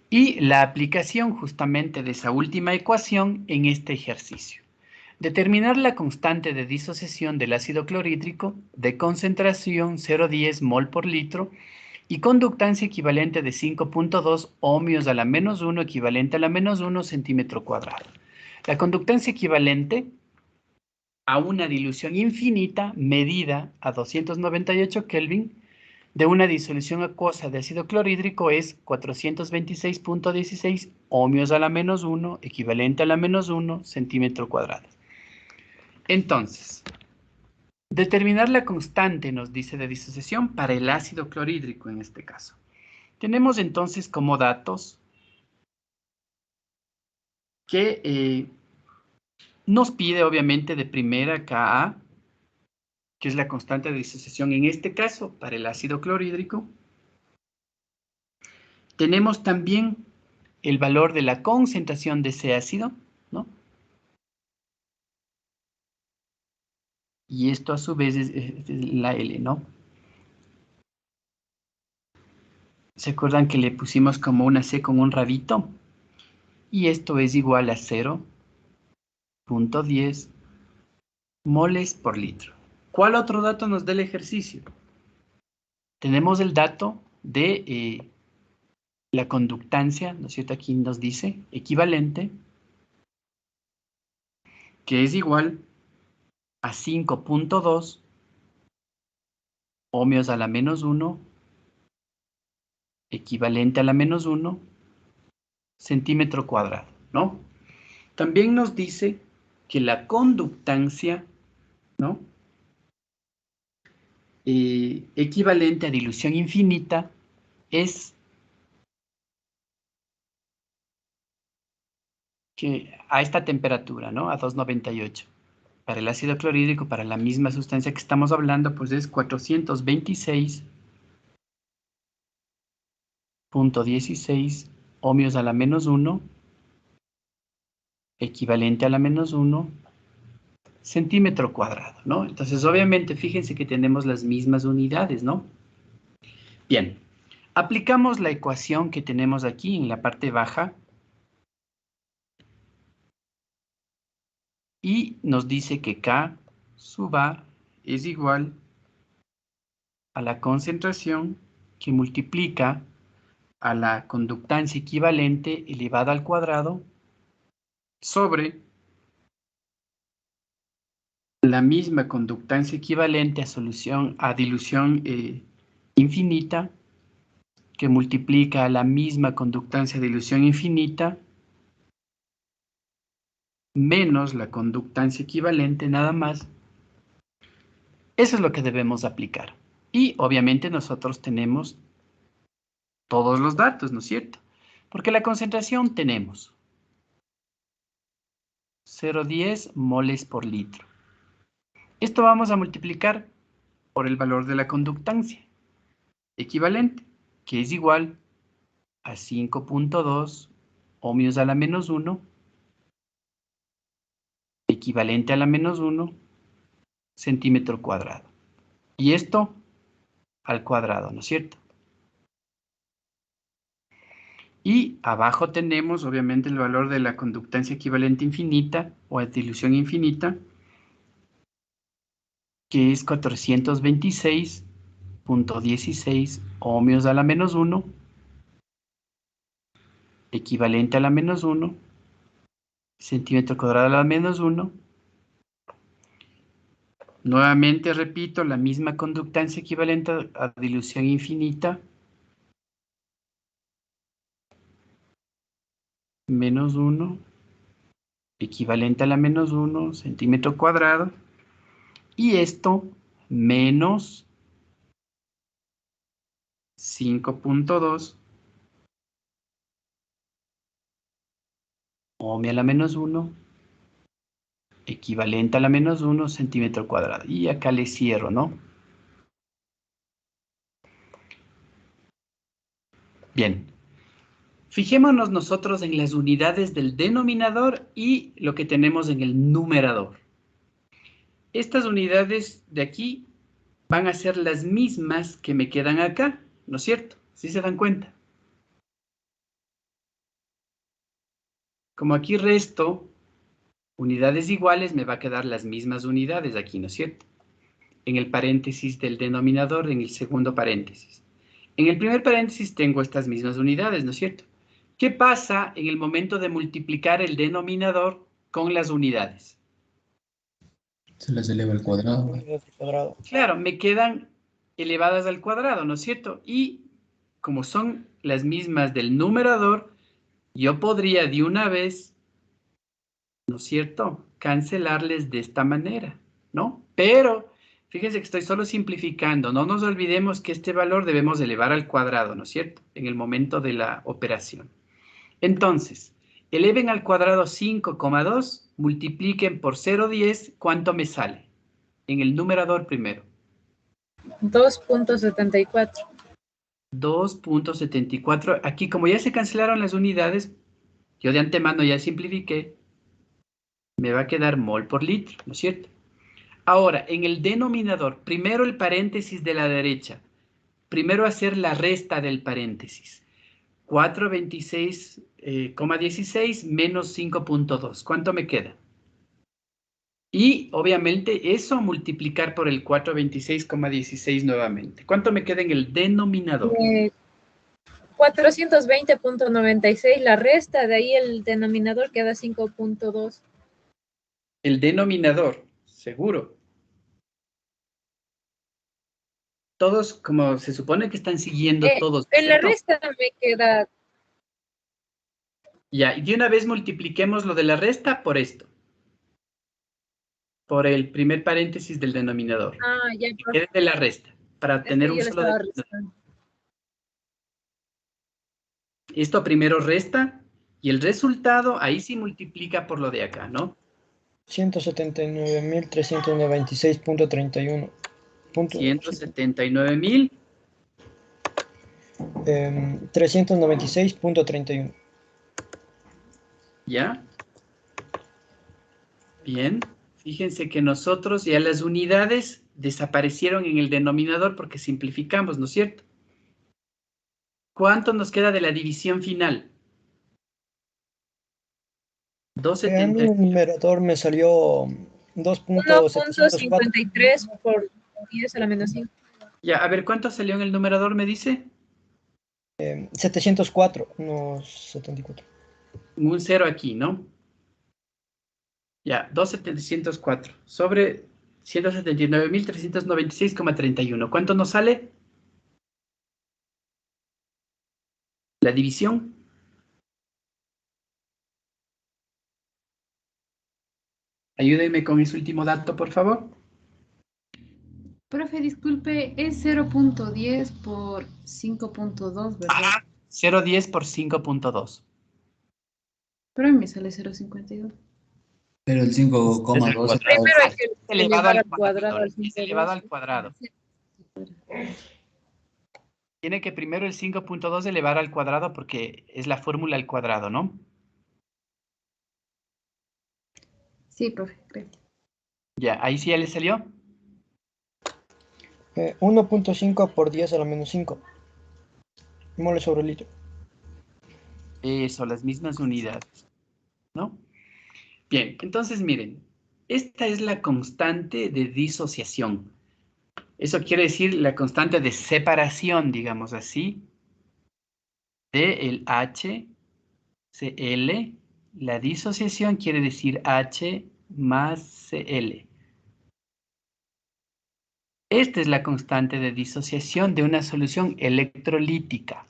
Y la aplicación justamente de esa última ecuación en este ejercicio. Determinar la constante de disociación del ácido clorhídrico de concentración 0,10 mol por litro y conductancia equivalente de 5.2 ohmios a la menos 1 equivalente a la menos 1 centímetro cuadrado. La conductancia equivalente a una dilución infinita medida a 298 Kelvin de una disolución acuosa de ácido clorhídrico es 426.16 ohmios a la menos 1 equivalente a la menos 1 centímetro cuadrado. Entonces, determinar la constante, nos dice, de disociación para el ácido clorhídrico en este caso. Tenemos entonces como datos que nos pide obviamente de primera Ka, que es la constante de disociación en este caso para el ácido clorhídrico. Tenemos también el valor de la concentración de ese ácido, ¿no? Y esto a su vez es la L, ¿no? ¿Se acuerdan que le pusimos como una C con un rabito? Y esto es igual a 0.10 moles por litro. ¿Cuál otro dato nos da el ejercicio? Tenemos el dato de la conductancia, ¿no es cierto? Aquí nos dice equivalente, que es igual a 5.2 ohmios a la menos 1, equivalente a la menos 1, centímetro cuadrado, ¿no? También nos dice que la conductancia, ¿no? Equivalente a dilución infinita es que a esta temperatura, ¿no? A 298. Para el ácido clorhídrico, para la misma sustancia que estamos hablando, pues es 426.16 ohmios a la menos 1, equivalente a la menos 1, centímetro cuadrado, ¿no? Entonces, obviamente, fíjense que tenemos las mismas unidades, ¿no? Bien, aplicamos la ecuación que tenemos aquí en la parte baja y nos dice que K sub A es igual a la concentración que multiplica a la conductancia equivalente elevada al cuadrado sobre la misma conductancia equivalente a dilución infinita que multiplica a la misma conductancia de dilución infinita menos la conductancia equivalente nada más. Eso es lo que debemos aplicar. Y obviamente nosotros tenemos todos los datos, ¿no es cierto? Porque la concentración tenemos 0,10 moles por litro. Esto vamos a multiplicar por el valor de la conductancia equivalente, que es igual a 5.2 ohmios a la menos 1, equivalente a la menos 1, centímetro cuadrado. Y esto al cuadrado, ¿no es cierto? Y abajo tenemos, obviamente, el valor de la conductancia equivalente infinita o a dilución infinita, que es 426.16 ohmios a la menos 1, equivalente a la menos 1, centímetro cuadrado a la menos 1, Nuevamente repito, la misma conductancia equivalente a dilución infinita. Menos 1, equivalente a la menos 1, centímetro cuadrado. Y esto menos 5.2 ohmia a la menos 1, equivalente a la menos 1 centímetro cuadrado. Y acá le cierro, ¿no? Bien. Fijémonos nosotros en las unidades del denominador y lo que tenemos en el numerador. Estas unidades de aquí van a ser las mismas que me quedan acá, ¿no es cierto? ¿Sí se dan cuenta? Como aquí resto unidades iguales, me va a quedar las mismas unidades aquí, ¿no es cierto? En el paréntesis del denominador, en el segundo paréntesis. En el primer paréntesis tengo estas mismas unidades, ¿no es cierto? ¿Qué pasa en el momento de multiplicar el denominador con las unidades? Se les eleva al cuadrado. Unidades al cuadrado. Claro, me quedan elevadas al cuadrado, ¿no es cierto? Y como son las mismas del numerador, yo podría de una vez, ¿no es cierto?, cancelarles de esta manera, ¿no? Pero fíjense que estoy solo simplificando. No nos olvidemos que este valor debemos elevar al cuadrado, ¿no es cierto?, en el momento de la operación. Entonces, eleven al cuadrado 5,2, multipliquen por 0,10, ¿cuánto me sale? En el numerador primero. 2.74. 2.74. Aquí, como ya se cancelaron las unidades, yo de antemano ya simplifiqué, me va a quedar mol por litro, ¿no es cierto? Ahora, en el denominador, primero el paréntesis de la derecha, primero hacer la resta del paréntesis. 426,16 menos 5.2. ¿Cuánto me queda? Y obviamente eso multiplicar por el 426,16 nuevamente. ¿Cuánto me queda en el denominador? 420.96 la resta, de ahí el denominador queda 5.2. El denominador, seguro. Todos, como se supone que están siguiendo todos. En la ¿cierto? resta me queda... Ya, y de una vez multipliquemos lo de la resta por esto. Por el primer paréntesis del denominador. Ah, ya, Que quede de la resta, para es obtener que un yo le solo estaba denominador. restando. Esto primero resta, y el resultado ahí sí multiplica por lo de acá, ¿no? 179.396.31. 179.000. 396.31. ¿Ya? Bien. Fíjense que nosotros ya las unidades desaparecieron en el denominador porque simplificamos, ¿no es cierto? ¿Cuánto nos queda de la división final? A mí 270. el numerador me salió 2.704. 1.53 por 10 a la menos 5. Ya, a ver, ¿cuánto salió en el numerador, me dice? 704, no 74. Un 0 aquí, ¿no? Ya, 2.704 sobre 179.396,31. ¿Cuánto nos sale? La división. Ayúdenme con ese último dato, por favor. Profe, disculpe, es 0.10 por 5.2, ¿verdad? Ajá. 0.10 por 5.2. Pero a mí me sale 0.52. Pero el 5,2 Primero hay que elevado elevar al al cuadrado al cuadrado. Es elevado 5.2. al cuadrado. Tiene que primero el 5.2 elevar al cuadrado porque es la fórmula al cuadrado, ¿no? Sí, profe, gracias. Ya, ahí sí ya le salió. 1.5 por 10 a la menos 5. Mole sobre litro. Eso, las mismas unidades, ¿no? Bien, entonces miren, esta es la constante de disociación. Eso quiere decir la constante de separación, digamos así, de el HCl. La disociación quiere decir H más Cl. Esta es la constante de disociación de una solución electrolítica,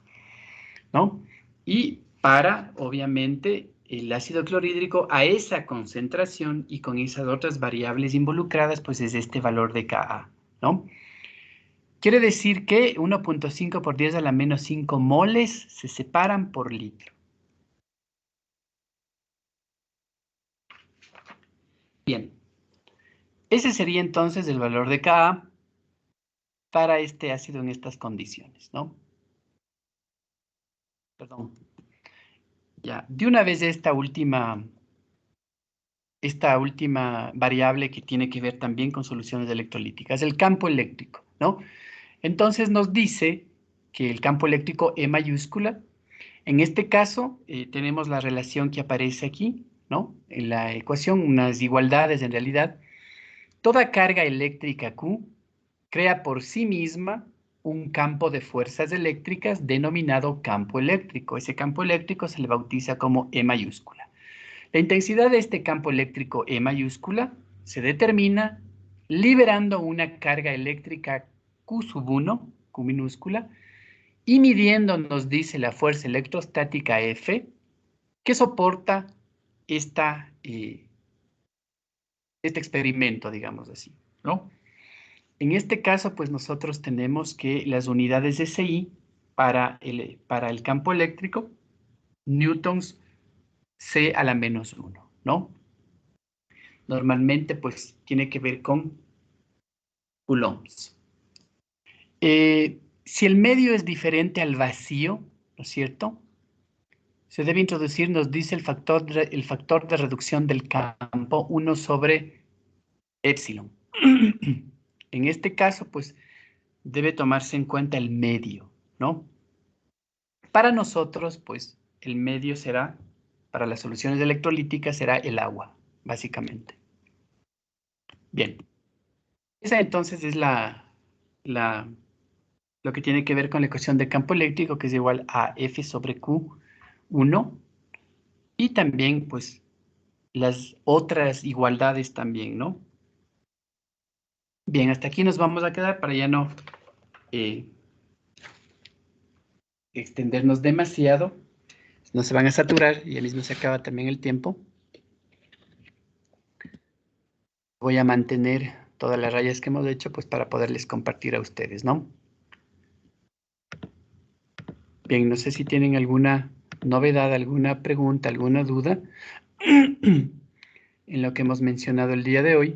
¿no? Y para, obviamente, el ácido clorhídrico a esa concentración y con esas otras variables involucradas, pues es este valor de Ka, ¿no? Quiere decir que 1.5 por 10 a la menos 5 moles se separan por litro. Bien. Ese sería entonces el valor de Ka para este ácido en estas condiciones, ¿no? Perdón. Ya, de una vez esta última variable que tiene que ver también con soluciones electrolíticas, el campo eléctrico, ¿no? Entonces nos dice que el campo eléctrico E mayúscula, en este caso tenemos la relación que aparece aquí, ¿no? En la ecuación, unas igualdades en realidad. Toda carga eléctrica Q crea por sí misma un campo de fuerzas eléctricas denominado campo eléctrico. Ese campo eléctrico se le bautiza como E mayúscula. La intensidad de este campo eléctrico E mayúscula se determina liberando una carga eléctrica Q1, Q minúscula, y midiendo, nos dice, la fuerza electrostática F, que soporta este experimento, digamos así, ¿no? En este caso, pues nosotros tenemos que las unidades de SI para el campo eléctrico, newtons C a la menos 1, ¿no? Normalmente, pues, tiene que ver con coulombs. Si el medio es diferente al vacío, ¿no es cierto? Se debe introducir, nos dice el factor de reducción del campo, 1 sobre epsilon. En este caso, pues, debe tomarse en cuenta el medio, ¿no? Para nosotros, pues, el medio será, para las soluciones electrolíticas, será el agua, básicamente. Bien. Esa entonces es lo que tiene que ver con la ecuación de campo eléctrico, que es igual a F sobre Q1. Y también, pues, las otras igualdades también, ¿no? Bien, hasta aquí nos vamos a quedar para ya no extendernos demasiado. No se van a saturar y ya mismo se acaba también el tiempo. Voy a mantener todas las rayas que hemos hecho, pues, para poderles compartir a ustedes, ¿no? Bien, no sé si tienen alguna novedad, alguna pregunta, alguna duda en lo que hemos mencionado el día de hoy.